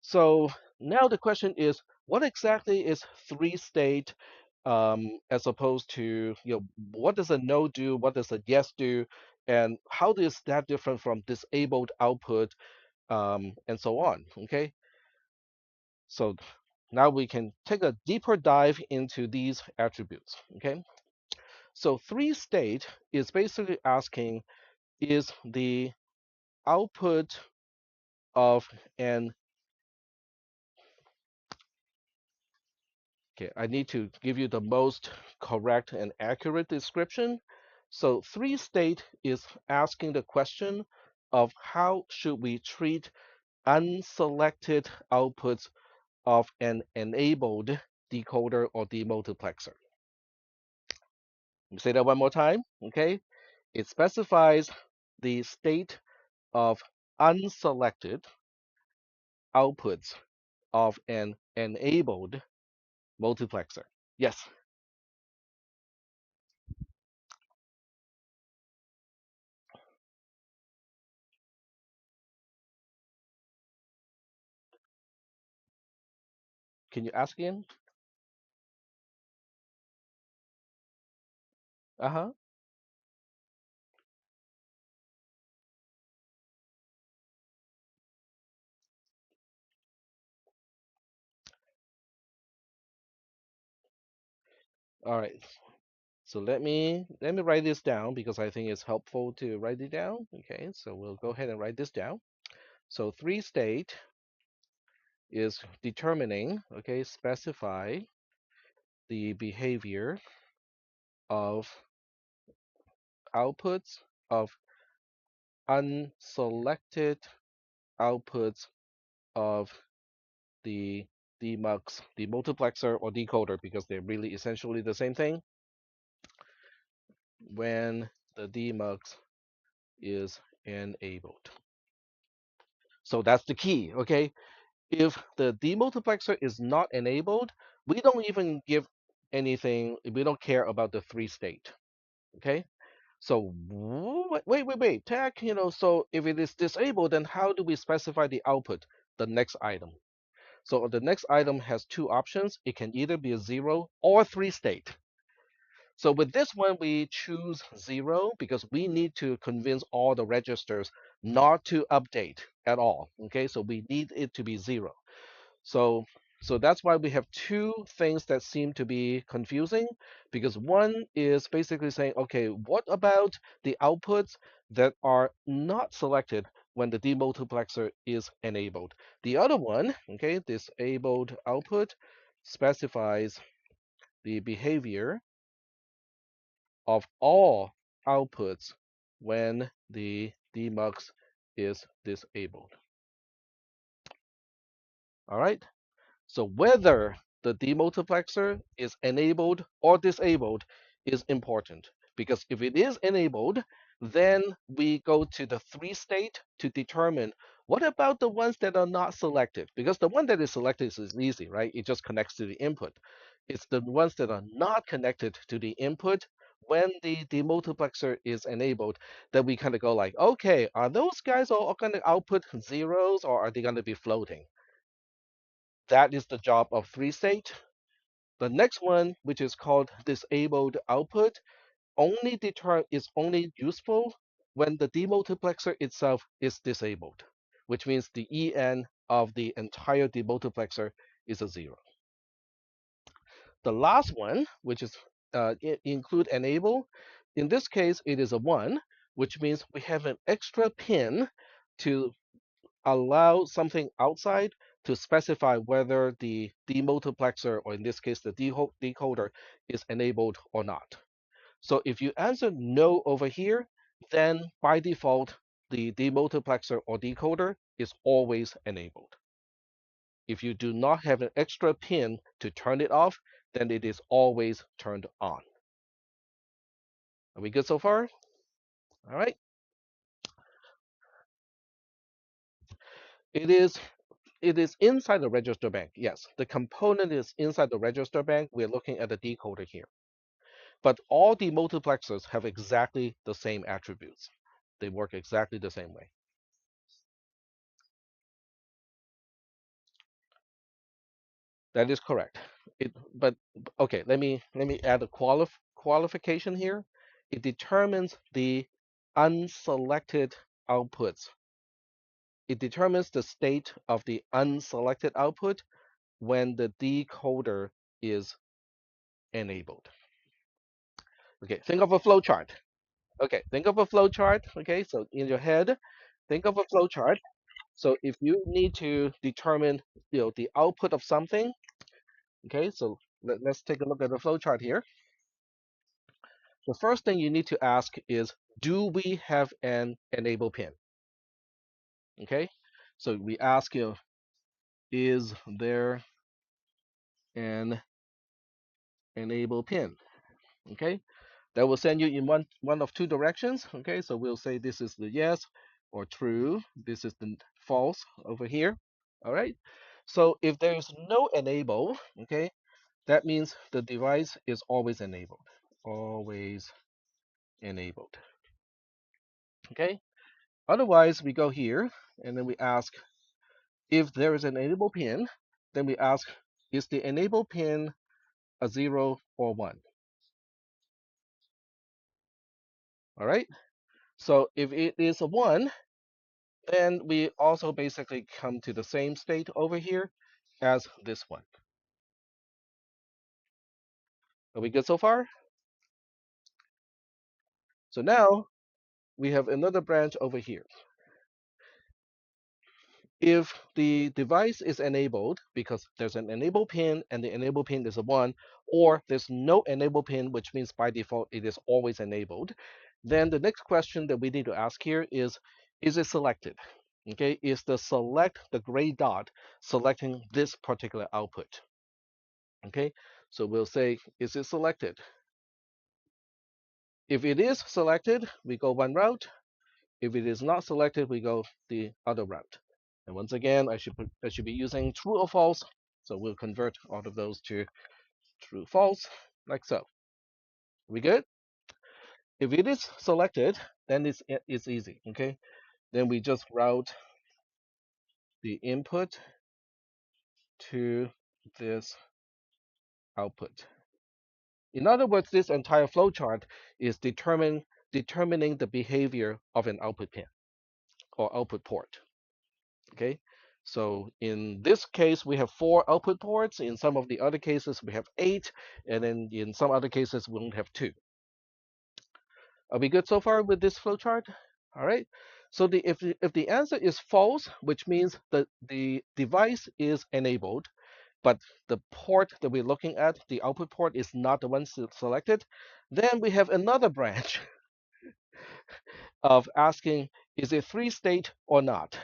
so now the question is, what exactly is three-state as opposed to, what does a no do, what does a yes do, and how is that different from disabled output, and so on, okay? So now we can take a deeper dive into these attributes, okay? So three-state is basically asking, is the output of an, okay, I need to give you the most correct and accurate description. So three-state is asking the question of how should we treat unselected outputs of an enabled decoder or demultiplexer. Let me say that one more time, okay? It specifies the state of unselected outputs of an enabled multiplexer. Yes, can you ask again? Uh-huh. All right. So let me write this down because I think it's helpful to write it down. Okay, so we'll go ahead and write this down. So three state is determining, okay, specify the behavior of outputs of unselected outputs of the demux, the multiplexer or decoder, because they're really essentially the same thing, when the demux is enabled. So that's the key, okay? If the demultiplexer is not enabled, we don't even give anything, we don't care about the three state, okay? So wait, tech, so if it is disabled, then how do we specify the output, the next item? So the next item has two options. It can either be a zero or three state. So with this one, we choose zero because we need to convince all the registers not to update at all. Okay, so we need it to be zero. So so that's why we have two things that seem to be confusing, because one is basically saying, okay, what about the outputs that are not selected when the demultiplexer is enabled? The other one, okay, disabled output specifies the behavior of all outputs when the demux is disabled. All right. So whether the demultiplexer is enabled or disabled is important, because if it is enabled, then we go to the three state to determine what about the ones that are not selected, because the one that is selected is easy, right? It just connects to the input. It's the ones that are not connected to the input when the demultiplexer is enabled that we kind of go like, okay, are those guys all going to output zeros or are they going to be floating? That is the job of three state. The next one, which is called disabled output, is only useful when the demultiplexer itself is disabled, which means the en of the entire demultiplexer is a zero. The last one, which is include enable, in this case it is a one, which means we have an extra pin to allow something outside to specify whether the demultiplexer, or in this case the decoder, is enabled or not. So if you answer no over here, then by default, the demultiplexer or decoder is always enabled. If you do not have an extra pin to turn it off, then it is always turned on. Are we good so far? All right. It is it is inside the register bank. Yes, the component is inside the register bank. We're looking at the decoder here. But all the multiplexers have exactly the same attributes. They work exactly the same way. That is correct. But okay, let me add a qualification here. It determines the unselected outputs. It determines the state of the unselected output when the decoder is enabled. Okay, think of a flow chart. Okay, think of a flow chart. Okay, so in your head, think of a flow chart. So if you need to determine, the output of something, okay, so let's take a look at the flow chart here. The first thing you need to ask is, do we have an enable pin? Okay, so we ask you, is there an enable pin? Okay, that will send you in one of two directions. Okay, so we'll say this is the yes or true. This is the false over here. All right. So if there is no enable, okay, that means the device is always enabled. Always enabled. Okay. Otherwise, we go here and then we ask if there is an enable pin. Then we ask, is the enable pin a zero or one? All right. So if it is a one, then we also basically come to the same state over here as this one. Are we good so far? So now we have another branch over here. If the device is enabled, because there's an enable pin and the enable pin is a 1, or there's no enable pin, which means by default it is always enabled, then the next question that we need to ask here is it selected? Okay, is the select, the gray dot, selecting this particular output? Okay, so we'll say, is it selected? If it is selected, we go one route. If it is not selected, we go the other route. And once again, I should be using true or false. So we'll convert all of those to true, false, like so. We good? If it is selected, then it's easy. Okay. Then we just route the input to this output. In other words, this entire flowchart is determining the behavior of an output pin or output port. Okay, so in this case, we have 4 output ports. In some of the other cases, we have 8, and then in some other cases, we only have 2. Are we good so far with this flowchart? All right. So if the answer is false, which means that the device is enabled, but the port that we're looking at, the output port, is not the one selected, then we have another branch of asking, is it 3-state or not?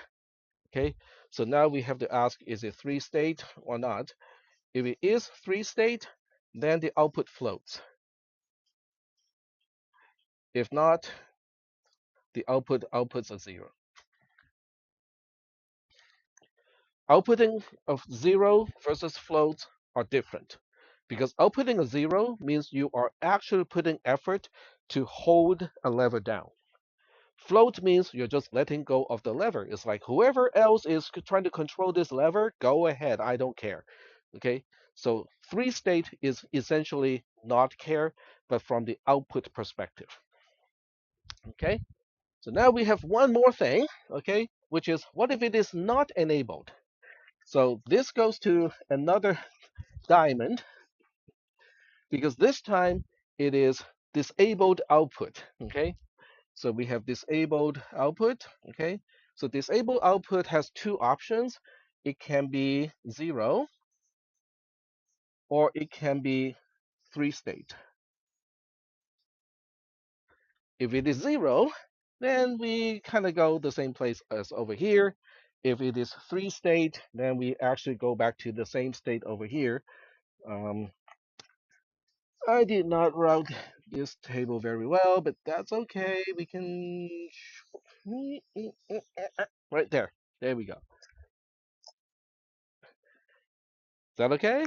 Okay, so now we have to ask, is it 3-state or not? If it is 3-state, then the output floats. If not, the output outputs a 0. Outputting of 0 versus floats are different, because outputting a 0 means you are actually putting effort to hold a lever down. Float means you're just letting go of the lever. It's like whoever else is trying to control this lever, go ahead. I don't care. Okay. So 3-state is essentially not care, but from the output perspective. Okay. So now we have one more thing. Okay. Which is, what if it is not enabled? So this goes to another diamond, because this time it is disabled output. Okay. So we have disabled output. Okay. So disabled output has 2 options. It can be 0 or it can be 3-state. If it is 0, then we kind of go the same place as over here. If it is 3-state, then we actually go back to the same state over here. I did not route this table very well, but that's okay. We can right there. There we go. Is that okay?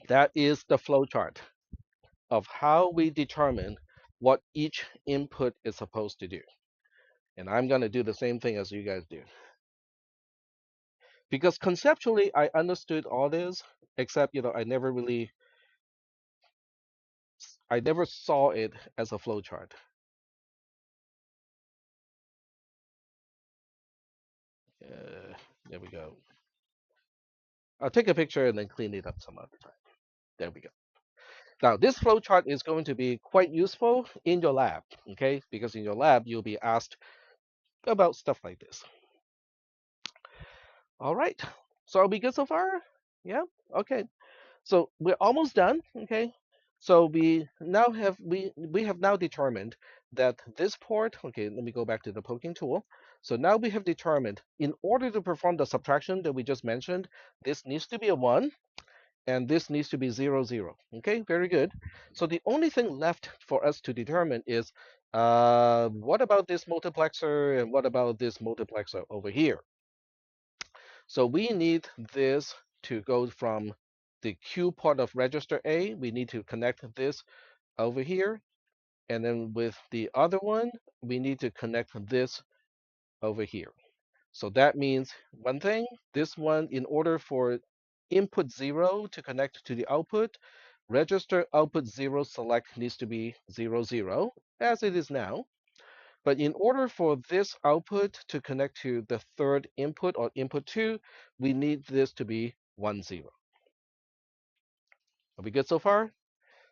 That is the flowchart of how we determine what each input is supposed to do. And I'm going to do the same thing as you guys do. Because conceptually, I understood all this, except, I never saw it as a flowchart. There we go. I'll take a picture and then clean it up some other time. There we go. Now, this flowchart is going to be quite useful in your lab, okay? Because in your lab, you'll be asked about stuff like this. All right. So are we good so far? Yeah. Okay. So we're almost done. Okay. So we have now determined that this port. Okay. Let me go back to the poking tool. So now we have determined, in order to perform the subtraction that we just mentioned, this needs to be a 1 and this needs to be 0, 0. Okay. Very good. So the only thing left for us to determine is what about this multiplexer and what about this multiplexer over here? So we need this to go from the Q port of register A. We need to connect this over here. And then with the other one, we need to connect this over here. So that means one thing, this one, in order for input 0 to connect to the output, register output 0 select needs to be 0, 0, as it is now. But in order for this output to connect to the third input or input 2, we need this to be 1, 0. Are we good so far?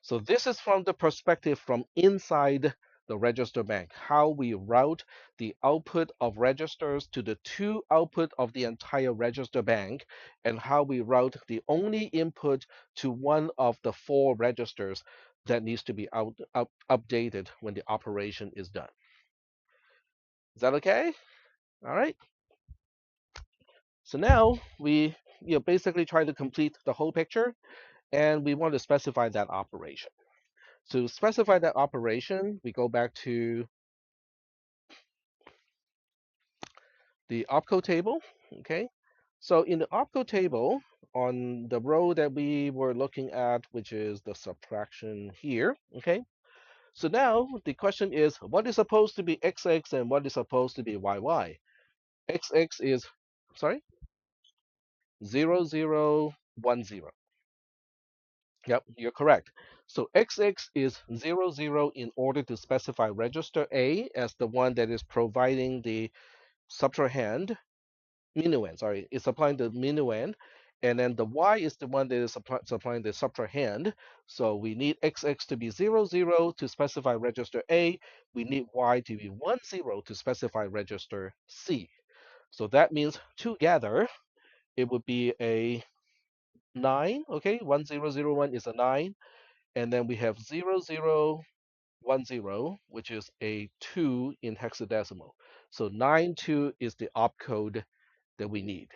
So this is from the perspective from inside the register bank, how we route the output of registers to the two output of the entire register bank, and how we route the only input to one of the four registers that needs to be updated when the operation is done. Is that okay? All right. So now we basically try to complete the whole picture, and we want to specify that operation. To specify that operation, we go back to the opcode table. Okay. So in the opcode table, on the row that we were looking at, which is the subtraction here. Okay. So now the question is, what is supposed to be XX and what is supposed to be YY? XX is, sorry, 0010. Yep, you're correct. So XX is 00 in order to specify register A as the one that is providing the subtrahend, minuend, sorry, is supplying the minuend, and then the Y is the one that is supplying the subtrahend. So we need XX to be 00 to specify register A. We need Y to be 10 to specify register C. So that means together it would be a 9, okay? 1001 is a 9, and then we have 0010, which is a 2 in hexadecimal. So 92 is the opcode that we need.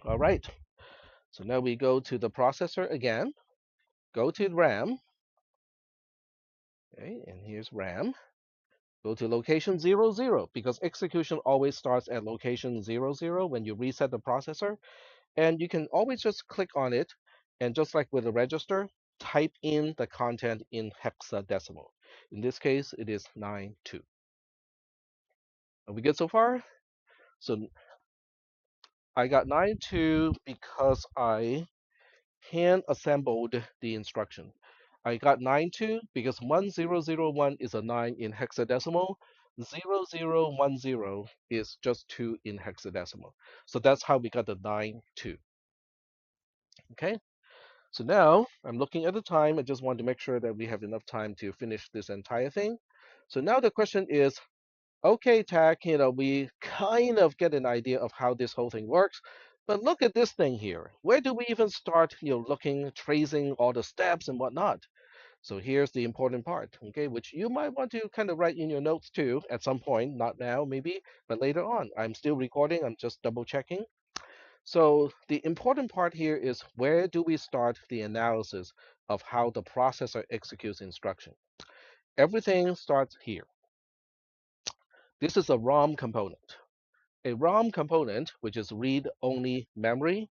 All right. So now we go to the processor again, go to RAM, okay, and here's RAM. Go to location 00 because execution always starts at location 00 when you reset the processor. And you can always just click on it, and just like with the register, type in the content in hexadecimal. In this case, it is 92. Are we good so far? So I got 92 because I hand assembled the instruction. I got 92 because 1001 is a 9 in hexadecimal. 0010 is just 2 in hexadecimal. So that's how we got the 92. Okay. So now I'm looking at the time. I just want to make sure that we have enough time to finish this entire thing. So now the question is, okay, Tech, we kind of get an idea of how this whole thing works, but look at this thing here. Where do we even start, looking, tracing all the steps and whatnot? So here's the important part, okay, which you might want to kind of write in your notes too at some point, not now maybe, but later on. I'm still recording, I'm just double checking. So the important part here is, where do we start the analysis of how the processor executes instruction? Everything starts here. This is a ROM component. A ROM component, which is read-only memory,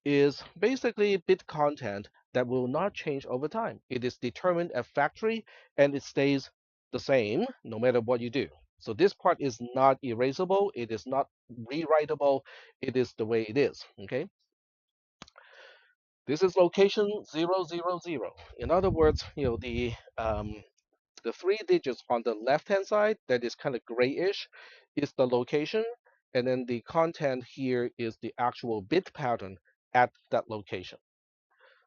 is basically bit content that will not change over time. It is determined at factory and it stays the same no matter what you do. So this part is not erasable, it is not rewritable, it is the way it is. Okay. This is location 000. In other words, the three digits on the left-hand side that is kind of grayish is the location, and then the content here is the actual bit pattern at that location.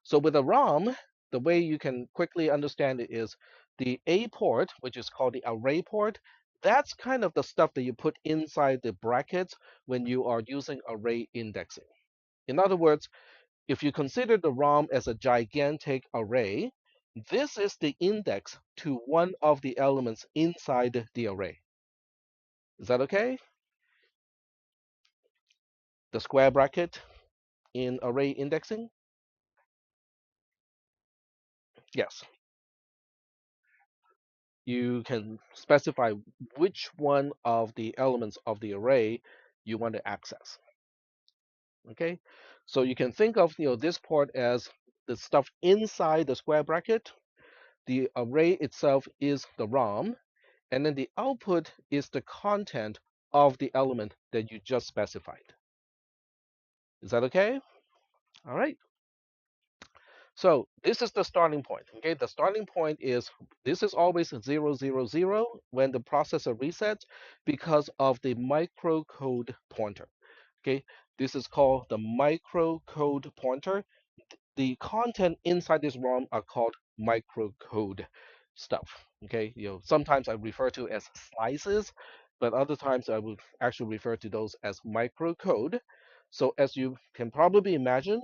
So with a ROM, the way you can quickly understand it is the A port, which is called the array port. That's kind of the stuff that you put inside the brackets when you are using array indexing. In other words, if you consider the ROM as a gigantic array, this is the index to one of the elements inside the array. Is that okay? The square bracket in array indexing? Yes. You can specify which one of the elements of the array you want to access. Okay? So you can think of this port as the stuff inside the square bracket. The array itself is the ROM, and then the output is the content of the element that you just specified. Is that okay? All right. So this is the starting point. Okay, the starting point is, this is always 000 when the processor resets because of the microcode pointer. Okay, this is called the microcode pointer. the content inside this ROM are called microcode stuff. Okay, sometimes I refer to as slices, but other times I would actually refer to those as microcode. So as you can probably imagine,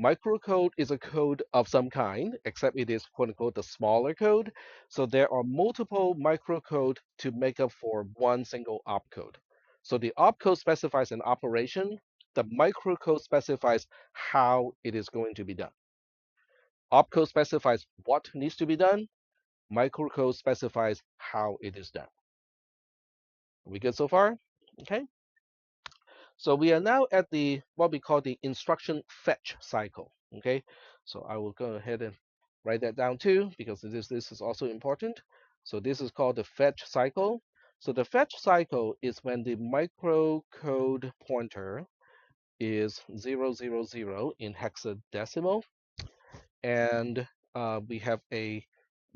microcode is a code of some kind, except it is quote unquote the smaller code. So there are multiple microcode to make up for one single opcode. So the opcode specifies an operation, the microcode specifies how it is going to be done. Opcode specifies what needs to be done. Microcode specifies how it is done. Are we good so far? Okay. So we are now at the what we call the instruction fetch cycle. Okay. So I will go ahead and write that down too because this is also important. So this is called the fetch cycle. So the fetch cycle is when the microcode pointer is 000 in hexadecimal, and we have a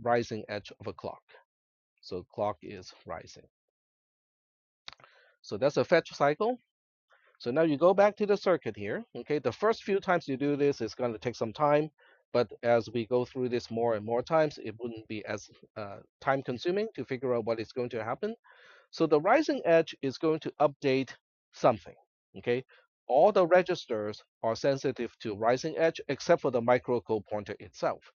rising edge of a clock. So clock is rising. So that's a fetch cycle. So now you go back to the circuit here. Okay, the first few times you do this is going to take some time, but as we go through this more and more times, it wouldn't be as time consuming to figure out what is going to happen. So the rising edge is going to update something. Okay, all the registers are sensitive to rising edge except for the microcode pointer itself.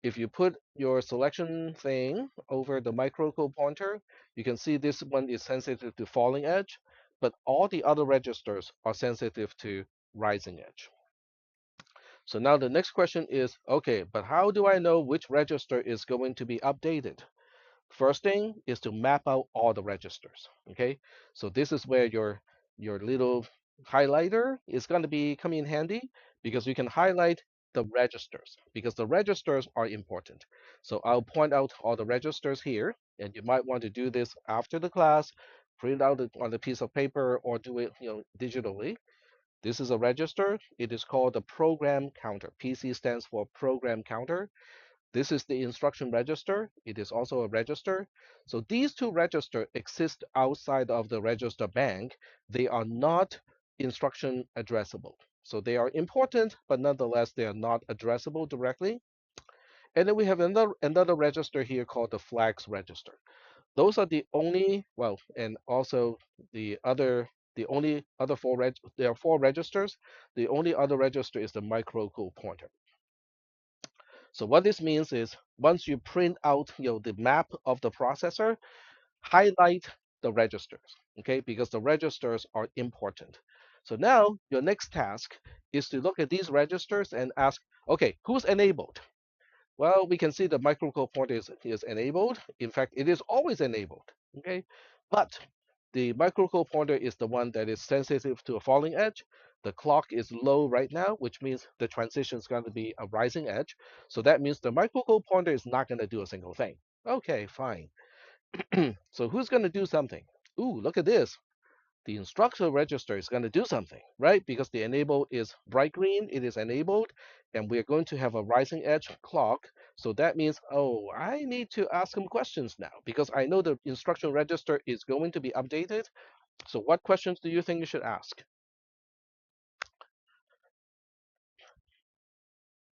If you put your selection thing over the microcode pointer, you can see this one is sensitive to falling edge, but all the other registers are sensitive to rising edge. So now the next question is, okay, but how do I know which register is going to be updated? First thing is to map out all the registers. Okay, so this is where your little highlighter is going to be coming in handy because you can highlight the registers because the registers are important. So I'll point out all the registers here, and you might want to do this after the class, print out it on a piece of paper or do it digitally. This is a register. It is called the program counter. PC stands for program counter. This is the instruction register. It is also a register. So these two registers exist outside of the register bank. They are not instruction addressable. So they are important, but nonetheless, they are not addressable directly. And then we have another register here called the flags register. Those are the only, well, and also the only other there are four registers. The only other register is the microcode pointer. So what this means is once you print out the map of the processor, highlight the registers, okay, because the registers are important. So now your next task is to look at these registers and ask, okay, who's enabled? Well, we can see the microcode pointer is enabled. In fact, it is always enabled, okay? But the microcode pointer is the one that is sensitive to a falling edge. The clock is low right now, which means the transition is going to be a rising edge. So that means the microcode pointer is not going to do a single thing. Okay, fine. So who's going to do something? Ooh, look at this. The instruction register is going to do something, right? Because the enable is bright green, it is enabled, and we're going to have a rising edge clock. So that means, oh, I need to ask some questions now because I know the instruction register is going to be updated. So what questions do you think you should ask?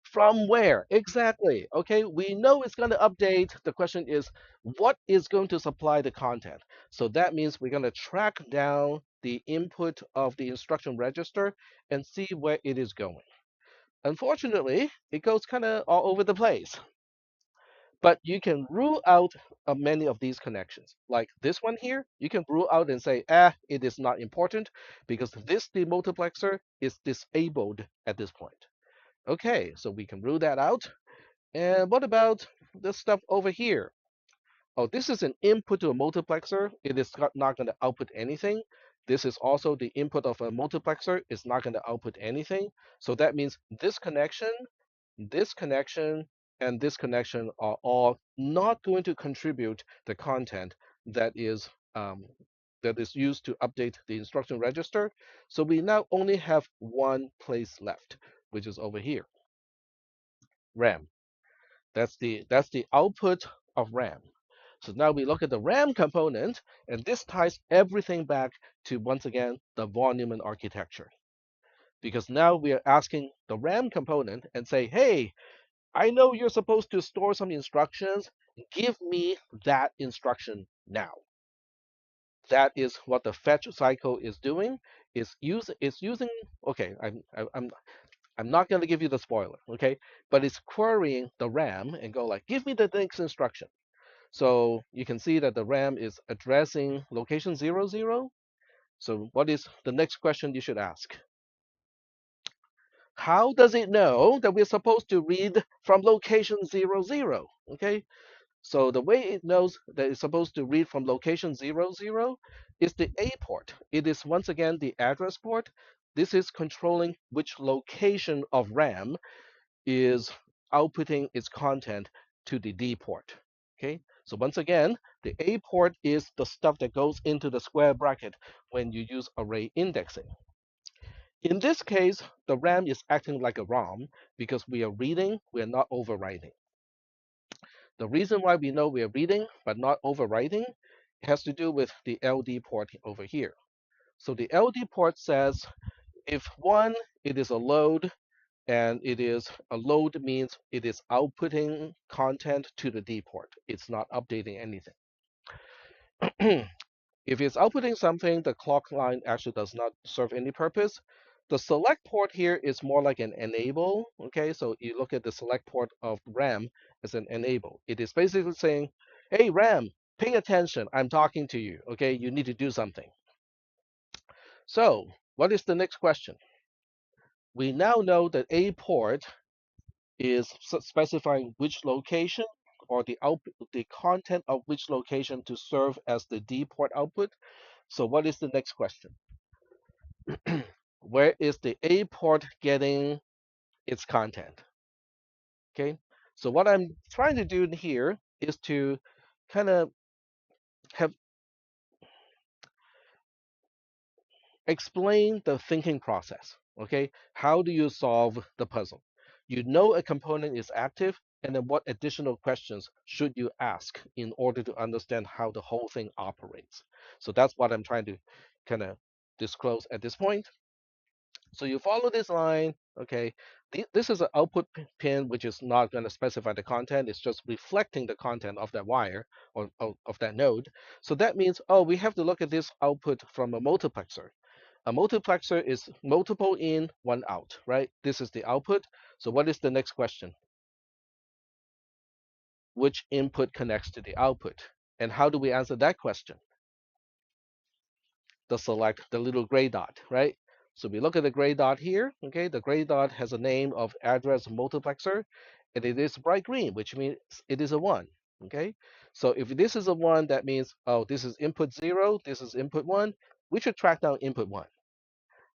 From where? Exactly. Okay, we know it's going to update. The question is, what is going to supply the content? So that means we're going to track down the input of the instruction register and see where it is going. Unfortunately, it goes kind of all over the place. But you can rule out many of these connections. Like this one here, you can rule out and say, it is not important because this demultiplexer is disabled at this point. Okay, so we can rule that out. And what about this stuff over here? Oh, this is an input to a multiplexer. It is not going to output anything. This is also the input of a multiplexer. It's not going to output anything. So that means this connection, and this connection are all not going to contribute the content that is um, that is used to update the instruction register. So we now only have one place left, which is over here, RAM. That's the output of RAM. So now we look at the RAM component, and this ties everything back to once again the von Neumann architecture. because now we are asking the RAM component and say, hey, I know you're supposed to store some instructions. Give me that instruction now. That is what the fetch cycle is doing. It's using. Okay, I'm not going to give you the spoiler. Okay, but it's querying the RAM and go like, give me the next instruction. So you can see that the RAM is addressing location 00. So what is the next question you should ask? How does it know that we're supposed to read from location 00? Okay, so the way it knows that it's supposed to read from location 00 is the A port. It is once again the address port. This is controlling which location of RAM is outputting its content to the D port. Okay, so once again, the A port is the stuff that goes into the square bracket when you use array indexing. In this case, the RAM is acting like a ROM because we are reading, we are not overwriting. The reason why we know we are reading but not overwriting has to do with the LD port over here. So the LD port says if one, it is a load, and it is a load means it is outputting content to the D port. It's not updating anything. If it's outputting something, the clock line actually does not serve any purpose. The select port here is more like an enable. Okay, so you look at the select port of RAM as an enable. It is basically saying, hey, RAM, pay attention. I'm talking to you. Okay, you need to do something. So, what is the next question? We now know that A port is specifying which location or the content of which location to serve as the D port output. So what is the next question? Where is the A port getting its content? Okay. So what I'm trying to do here is to kind of have explain the thinking process. Okay. How do you solve the puzzle? You know a component is active, and then what additional questions should you ask in order to understand how the whole thing operates? So that's what I'm trying to kind of disclose at this point. So you follow this line, okay? This is an output pin, which is not going to specify the content. It's just reflecting the content of that wire or of that node. So that means, oh, we have to look at this output from a multiplexer. A multiplexer is multiple in, one out, right? This is the output. So what is the next question? Which input connects to the output? And how do we answer that question? The select the little gray dot, right? So we look at the gray dot here, okay? The gray dot has a name of address multiplexer, and it is bright green, which means it is a one, okay? So if this is a one, that means, oh, this is input zero, this is input one. We should track down input one,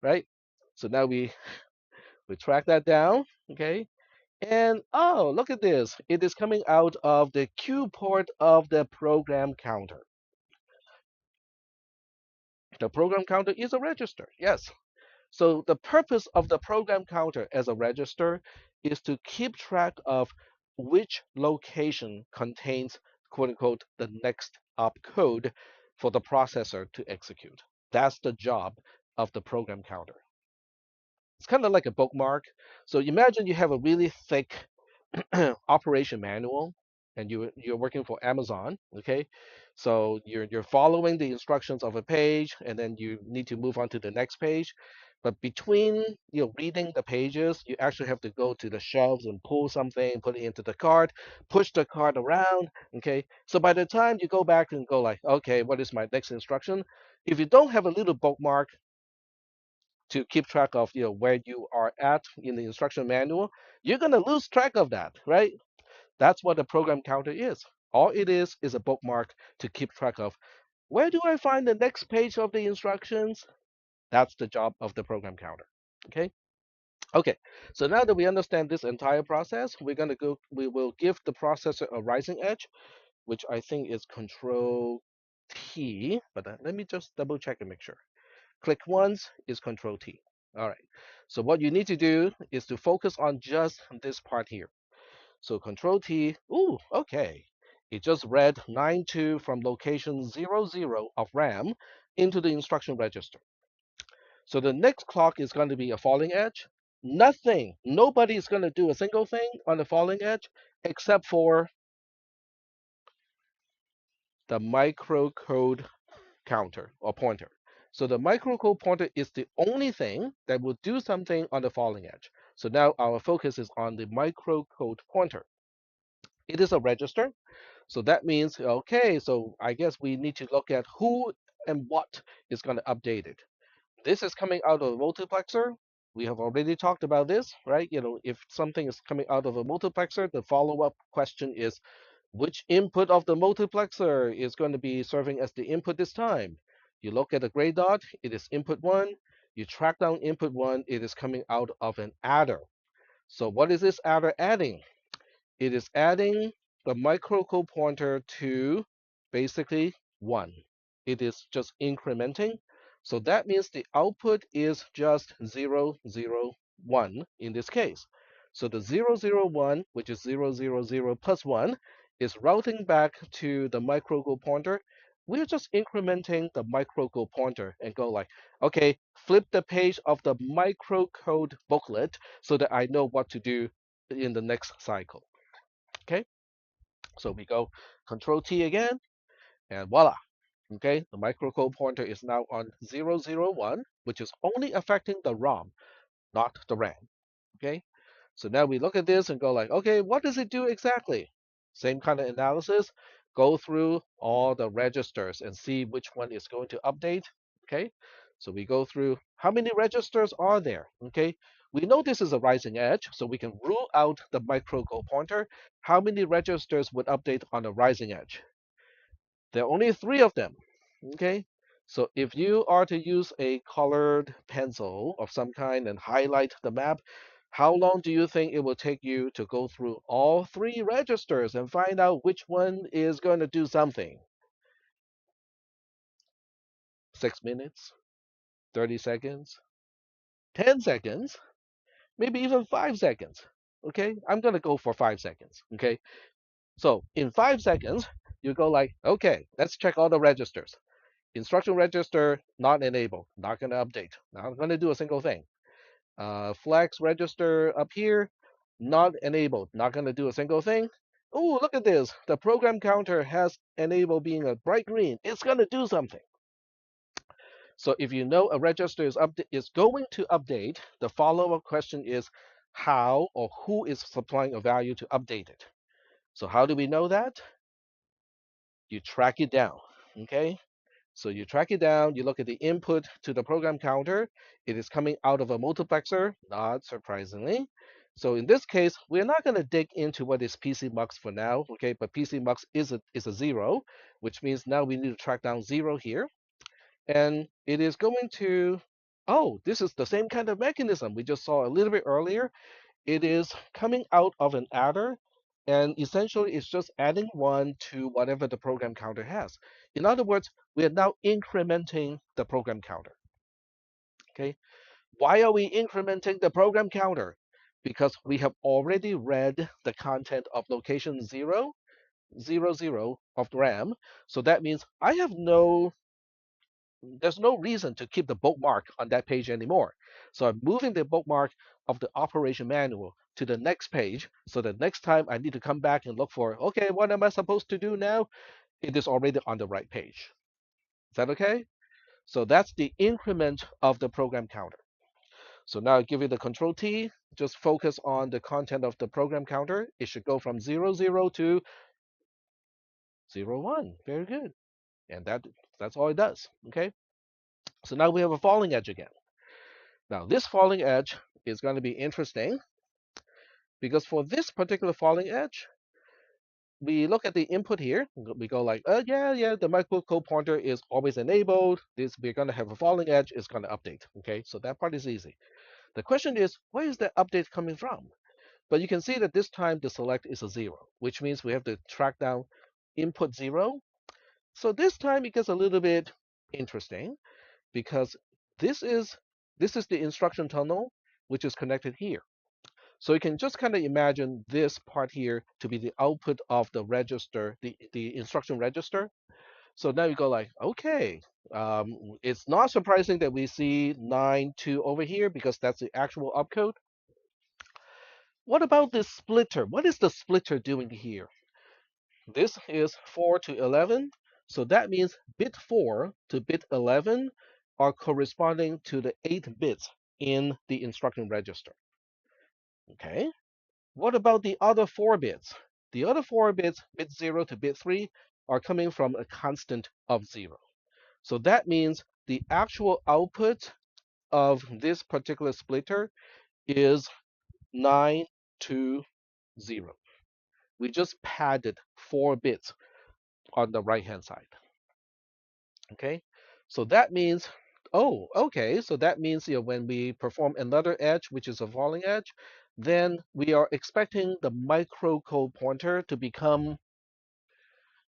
right? So now we track that down, okay? And oh, look at this. It is coming out of the Q port of the program counter. The program counter is a register, yes. So the purpose of the program counter as a register is to keep track of which location contains quote unquote the next opcode for the processor to execute. That's the job of the program counter. It's kind of like a bookmark. So imagine you have a really thick operation manual and you're working for Amazon, okay? So you're following the instructions of a page and then you need to move on to the next page. But between reading the pages, you actually have to go to the shelves and pull something, put it into the cart, push the cart around, okay? So by the time you go back and go like, okay, what is my next instruction? If you don't have a little bookmark to keep track of where you are at in the instruction manual, you're gonna lose track of that, right? That's what a program counter is. All it is a bookmark to keep track of where do I find the next page of the instructions? That's the job of the program counter. Okay. Okay. So now that we understand this entire process, we will give the processor a rising edge, which I think is Control T. But let me just double check and make sure. Click once is Control T. All right. So what you need to do is to focus on just this part here. So Control T, ooh, okay. It just read 92 from location 00 of RAM into the instruction register. So the next clock is going to be a falling edge. Nothing, nobody is going to do a single thing on the falling edge except for the microcode counter or pointer. So the microcode pointer is the only thing that will do something on the falling edge. So now our focus is on the microcode pointer. It is a register. So that means, okay, so I guess we need to look at who and what is going to update it. This is coming out of a multiplexer. We have already talked about this, right? If something is coming out of a multiplexer, the follow-up question is which input of the multiplexer is going to be serving as the input this time? You look at the gray dot, it is input one. You track down input one, it is coming out of an adder. So what is this adder adding? It is adding the microcode pointer to basically 1. It is just incrementing. So that means the output is just 0, 0, 1 in this case. So the 0, 0, 1, which is 0, 0, 0 plus 1, is routing back to the microcode pointer. We're just incrementing the microcode pointer and go like, okay, flip the page of the microcode booklet so that I know what to do in the next cycle. Okay, so we go Control T again, and voila. Okay, the microcode pointer is now on 0, 0, 1, which is only affecting the ROM, not the RAM. Okay, so now we look at this and go like, okay, what does it do exactly? Same kind of analysis. Go through all the registers and see which one is going to update. Okay, so we go through how many registers are there. Okay, we know this is a rising edge, so we can rule out the microcode pointer. How many registers would update on a rising edge? There are only three of them. Okay, so if you are to use a colored pencil of some kind and highlight the map, how long do you think it will take you to go through all three registers and find out which one is going to do something? 6 minutes, 30 seconds, 10 seconds, maybe even 5 seconds. Okay, I'm going to go for 5 seconds. Okay, so in 5 seconds, you go like, okay, let's check all the registers. Instruction register not enabled, not going to update, not going to do a single thing. Flex register up here, not enabled, not going to do a single thing. Oh, look at this. The program counter has enabled being a bright green. It's going to do something. So if you know a register is going to update, the follow-up question is how or who is supplying a value to update it. So how do we know that? You track it down. Okay. So you track it down, you look at the input to the program counter. It is coming out of a multiplexer, not surprisingly. So in this case, we're not going to dig into what is PCMux for now, okay? But PCMux is a 0, which means now we need to track down 0 here. And it is going to, oh, this is the same kind of mechanism we just saw a little bit earlier. It is coming out of an adder, and essentially it's just adding 1 to whatever the program counter has. In other words, we are now incrementing the program counter. Okay, why are we incrementing the program counter? Because we have already read the content of location 0, 0, 0 of RAM. So that means there's no reason to keep the bookmark on that page anymore. So I'm moving the bookmark of the operation manual to the next page. So the next time I need to come back and look for, okay, what am I supposed to do now? It is already on the right page. Is that okay? So that's the increment of the program counter. So now I give you the control T, just focus on the content of the program counter. It should go from 0, 0 to 0, 1. Very good. And that's all it does. Okay. So now we have a falling edge again. Now, this falling edge is going to be interesting because for this particular falling edge, we look at the input here. We go like, yeah, the microcode pointer is always enabled. We're going to have a falling edge. It's going to update. Okay, so that part is easy. The question is, where is the update coming from? But you can see that this time the select is a 0, which means we have to track down input 0. So this time it gets a little bit interesting because this is this is the instruction tunnel, which is connected here. So you can just kind of imagine this part here to be the output of the register, the instruction register. So now you go like, okay, It's not surprising that we see 9-2 over here because that's the actual opcode. What about this splitter? What is the splitter doing here? This is 4 to 11. So that means bit 4 to bit 11 are corresponding to the 8 bits in the instruction register. Okay. What about the other 4 bits? The other 4 bits, bit 0 to bit 3, are coming from a constant of 0. So that means the actual output of this particular splitter is 920. We just padded 4 bits on the right hand side. Okay, so that means, oh, okay, so that means when we perform another edge, which is a falling edge, then we are expecting the microcode pointer to become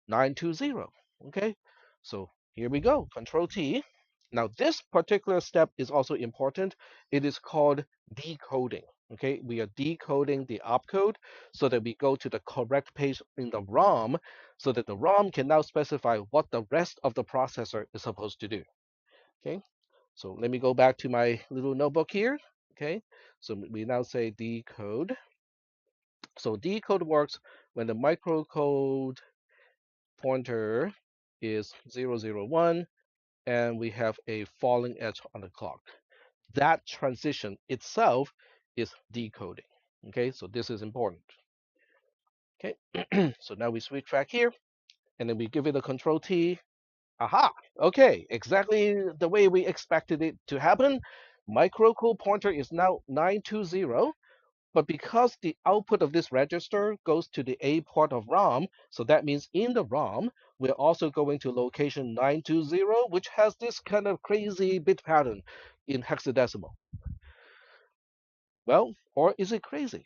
920. Okay, so here we go, Control T. Now this particular step is also important. It is called decoding. Okay, we are decoding the opcode so that we go to the correct page in the ROM so that the ROM can now specify what the rest of the processor is supposed to do. Okay, so let me go back to my little notebook here. Okay, so we now say decode. So decode works when the microcode pointer is 001 and we have a falling edge on the clock. That transition itself is decoding. Okay, so this is important. Okay, so now we switch track here and then we give it a Control T. Aha, okay, exactly the way we expected it to happen. Microcode pointer is now 920, but because the output of this register goes to the A port of ROM, so that means in the ROM, we're also going to location 920, which has this kind of crazy bit pattern in hexadecimal. Well, or is it crazy?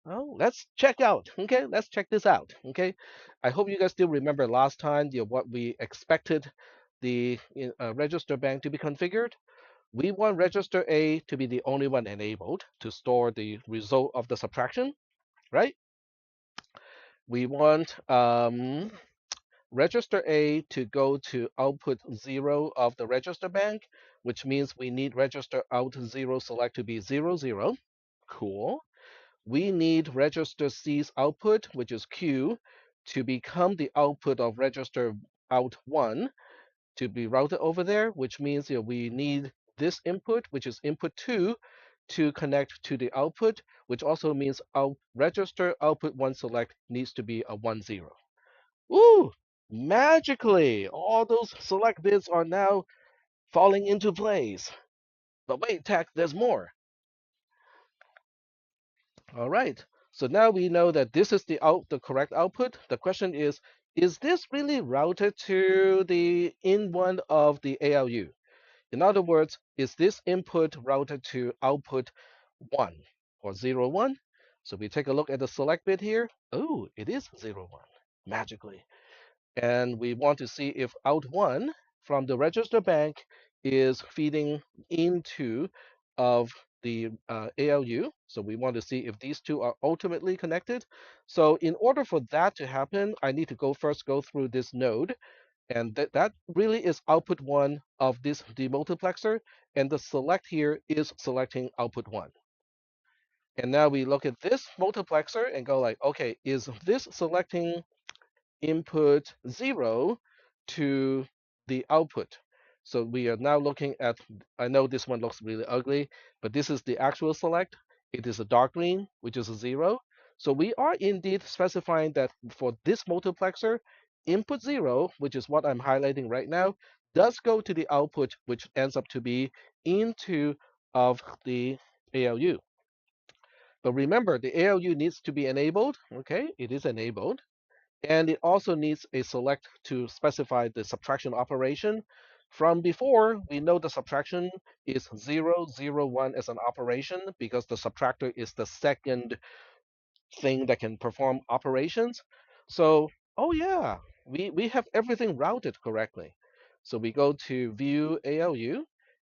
Well, let's check out. Okay, let's check this out. Okay, I hope you guys still remember last time what we expected the register bank to be configured. We want register A to be the only one enabled to store the result of the subtraction, right? We want register A to go to output 0 of the register bank, which means we need register out 0 select to be 00. Cool. We need register C's output, which is Q, to become the output of register out 1 to be routed over there, which means we need this input, which is input 2, to connect to the output, which also means our register output 1 select needs to be a 10. Ooh, magically, all those select bits are now falling into place. But wait, Tech, there's more. All right. So now we know that this is the correct output. The question is this really routed to the in one of the ALU? In other words, is this input routed to output 1 or 01? So we take a look at the select bit here. Oh, it is 01, magically. And we want to see if out 1 from the register bank is feeding into of the ALU. So we want to see if these two are ultimately connected. So in order for that to happen, I need to first go through this node. And that really is output 1 of this demultiplexer. And the select here is selecting output 1. And now we look at this multiplexer and go like, okay, is this selecting input 0 to the output? So we are now looking at, I know this one looks really ugly, but this is the actual select. It is a dark green, which is a 0. So we are indeed specifying that for this multiplexer, input 0, which is what I'm highlighting right now, does go to the output, which ends up to be into of the ALU. But remember, the ALU needs to be enabled. Okay, it is enabled. And it also needs a select to specify the subtraction operation. From before, we know the subtraction is 001 as an operation because the subtractor is the second thing that can perform operations. So, oh yeah, we have everything routed correctly. So we go to view ALU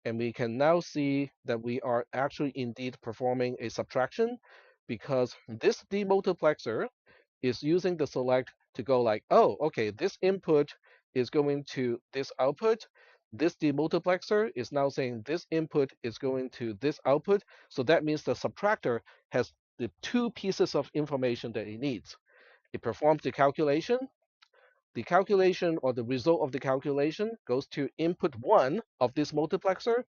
and we can now see that we are actually indeed performing a subtraction because this demultiplexer is using the select to go like, oh, okay, this input is going to this output. this demultiplexer is now saying this input is going to this output. So that means the subtractor has the two pieces of information that it needs. It performs the calculation or the result of the calculation goes to input 1 of this multiplexer.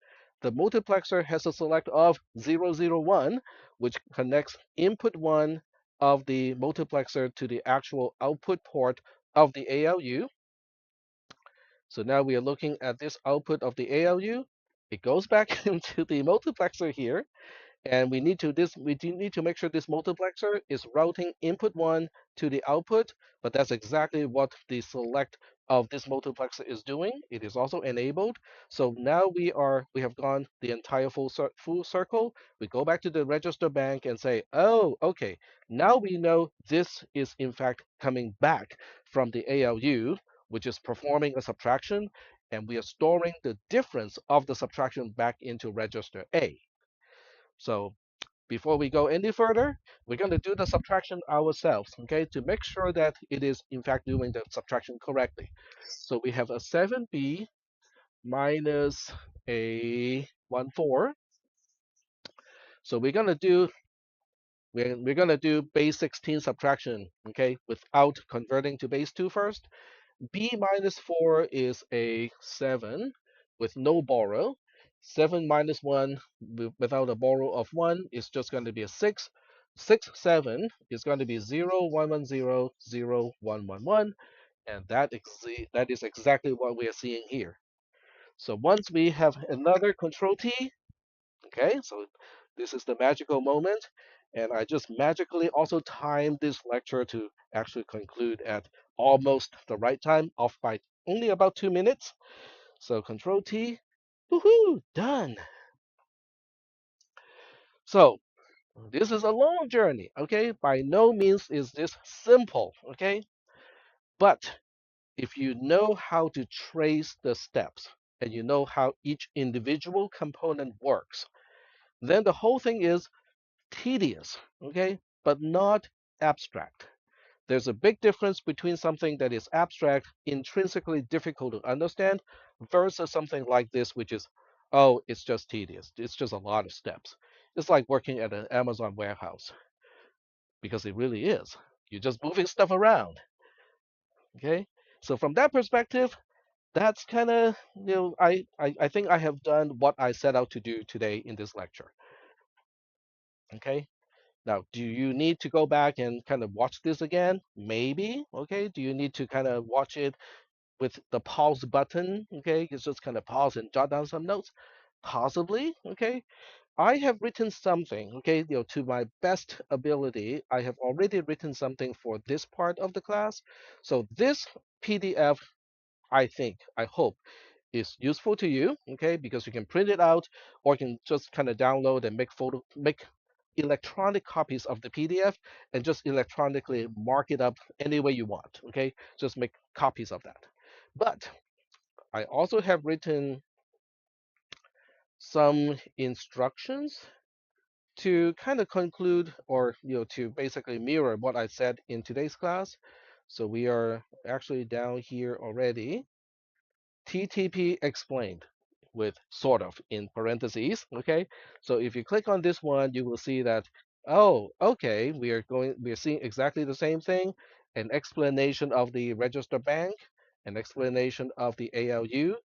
The multiplexer has a select of 001, which connects input 1 of the multiplexer to the actual output port of the ALU. So now we are looking at this output of the ALU. It goes back into the multiplexer here, and we do need to make sure this multiplexer is routing input 1 to the output, but that's exactly what the select of this multiplexer is doing. It is also enabled. So now we have gone the entire full circle. We go back to the register bank and say, oh, okay, now we know this is in fact coming back from the ALU, which is performing a subtraction, and we are storing the difference of the subtraction back into register A. So before we go any further, we're going to do the subtraction ourselves, okay, to make sure that it is in fact doing the subtraction correctly. So we have a 7b minus a 1 4. So we're going to do base 16 subtraction, okay, without converting to base 2 first. B minus 4 is a 7 with no borrow. 7 minus 1 without a borrow of 1 is just going to be a 6. 6, 7 is going to be 0, 1, 1, 0, 0, 1, 1, 1. And that is exactly what we are seeing here. So once we have another control T, okay, so this is the magical moment. And I just magically also timed this lecture to actually conclude at almost the right time, off by only about 2 minutes. So Control T, woohoo, done. So this is a long journey, okay? By no means is this simple, okay? But if you know how to trace the steps and you know how each individual component works, then the whole thing is tedious, okay, but not abstract. There's a big difference between something that is abstract, intrinsically difficult to understand, versus something like this, which is, oh, it's just tedious. It's just a lot of steps. It's like working at an Amazon warehouse, because it really is. You're just moving stuff around, okay? So from that perspective, that's kind of, I think I have done what I set out to do today in this lecture, okay? Now, do you need to go back and kind of watch this again? Maybe. Okay. Do you need to kind of watch it with the pause button? Okay. You just kind of pause and jot down some notes. Possibly. Okay. I have written something. Okay. To my best ability, I have already written something for this part of the class. So this PDF, I hope, is useful to you, okay, because you can print it out or you can just kind of download and make electronic copies of the PDF and just electronically mark it up any way you want, okay? Just make copies of that. But I also have written some instructions to kind of conclude or to basically mirror what I said in today's class. So we are actually down here already. TTP explained with sort of in parentheses. Okay. So if you click on this one, you will see that, oh, okay, we are seeing exactly the same thing. An explanation of the register bank, an explanation of the ALU,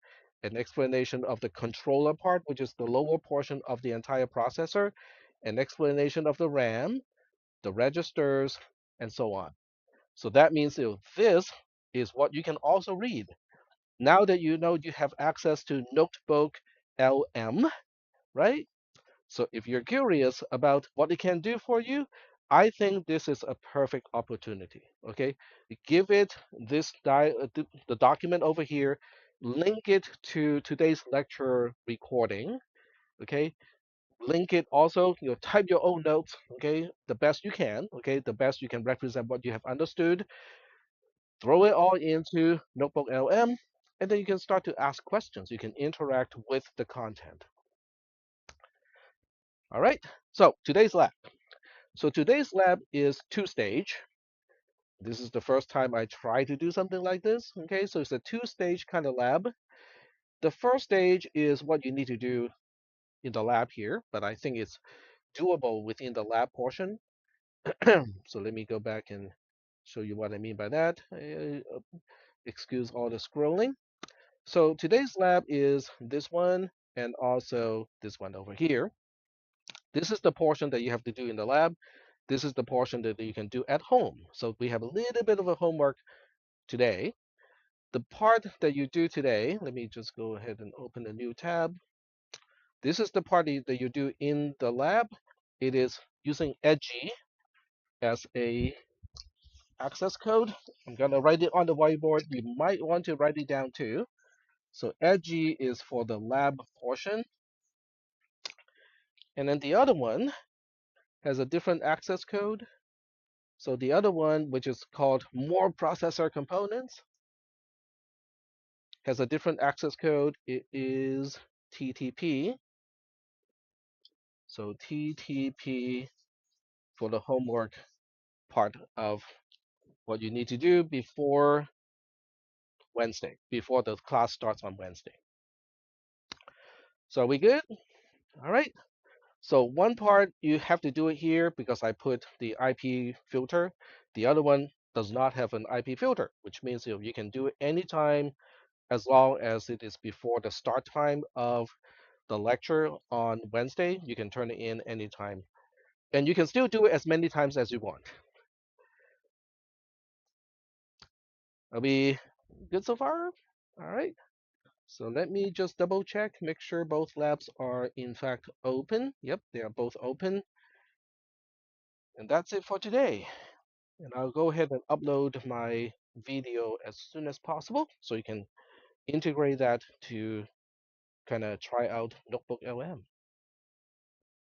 an explanation of the controller part, which is the lower portion of the entire processor, an explanation of the RAM, the registers, and so on. So that means this is what you can also read. Now that you know you have access to Notebook LM, right? So if you're curious about what it can do for you, I think this is a perfect opportunity. Okay, give it the document over here, link it to today's lecture recording. Okay, link it also. Type your own notes. Okay, the best you can. Okay, the best you can represent what you have understood, throw it all into Notebook LM, and then you can start to ask questions. You can interact with the content. All right. So today's lab. So today's lab is two-stage. This is the first time I try to do something like this. Okay, so it's a two-stage kind of lab. The first stage is what you need to do in the lab here, but I think it's doable within the lab portion. So let me go back and show you what I mean by that. Excuse all the scrolling. So today's lab is this one and also this one over here. This is the portion that you have to do in the lab. This is the portion that you can do at home. So we have a little bit of a homework today. The part that you do today, let me just go ahead and open a new tab. This is the part that you do in the lab. It is using Edgy as a access code. I'm gonna write it on the whiteboard. You might want to write it down too. So Edgy is for the lab portion. And then the other one has a different access code. So the other one, which is called more processor components, has a different access code. It is TTP. So TTP for the homework part of what you need to do before Wednesday, before the class starts on Wednesday. So are we good? All right. So one part you have to do it here because I put the IP filter. The other one does not have an IP filter, which means you can do it anytime as long as it is before the start time of the lecture on Wednesday. You can turn it in anytime. And you can still do it as many times as you want. Are we good so far? All right. So let me just double check, make sure both labs are in fact open. Yep, they are both open. And that's it for today. And I'll go ahead and upload my video as soon as possible so you can integrate that to kind of try out Notebook LM.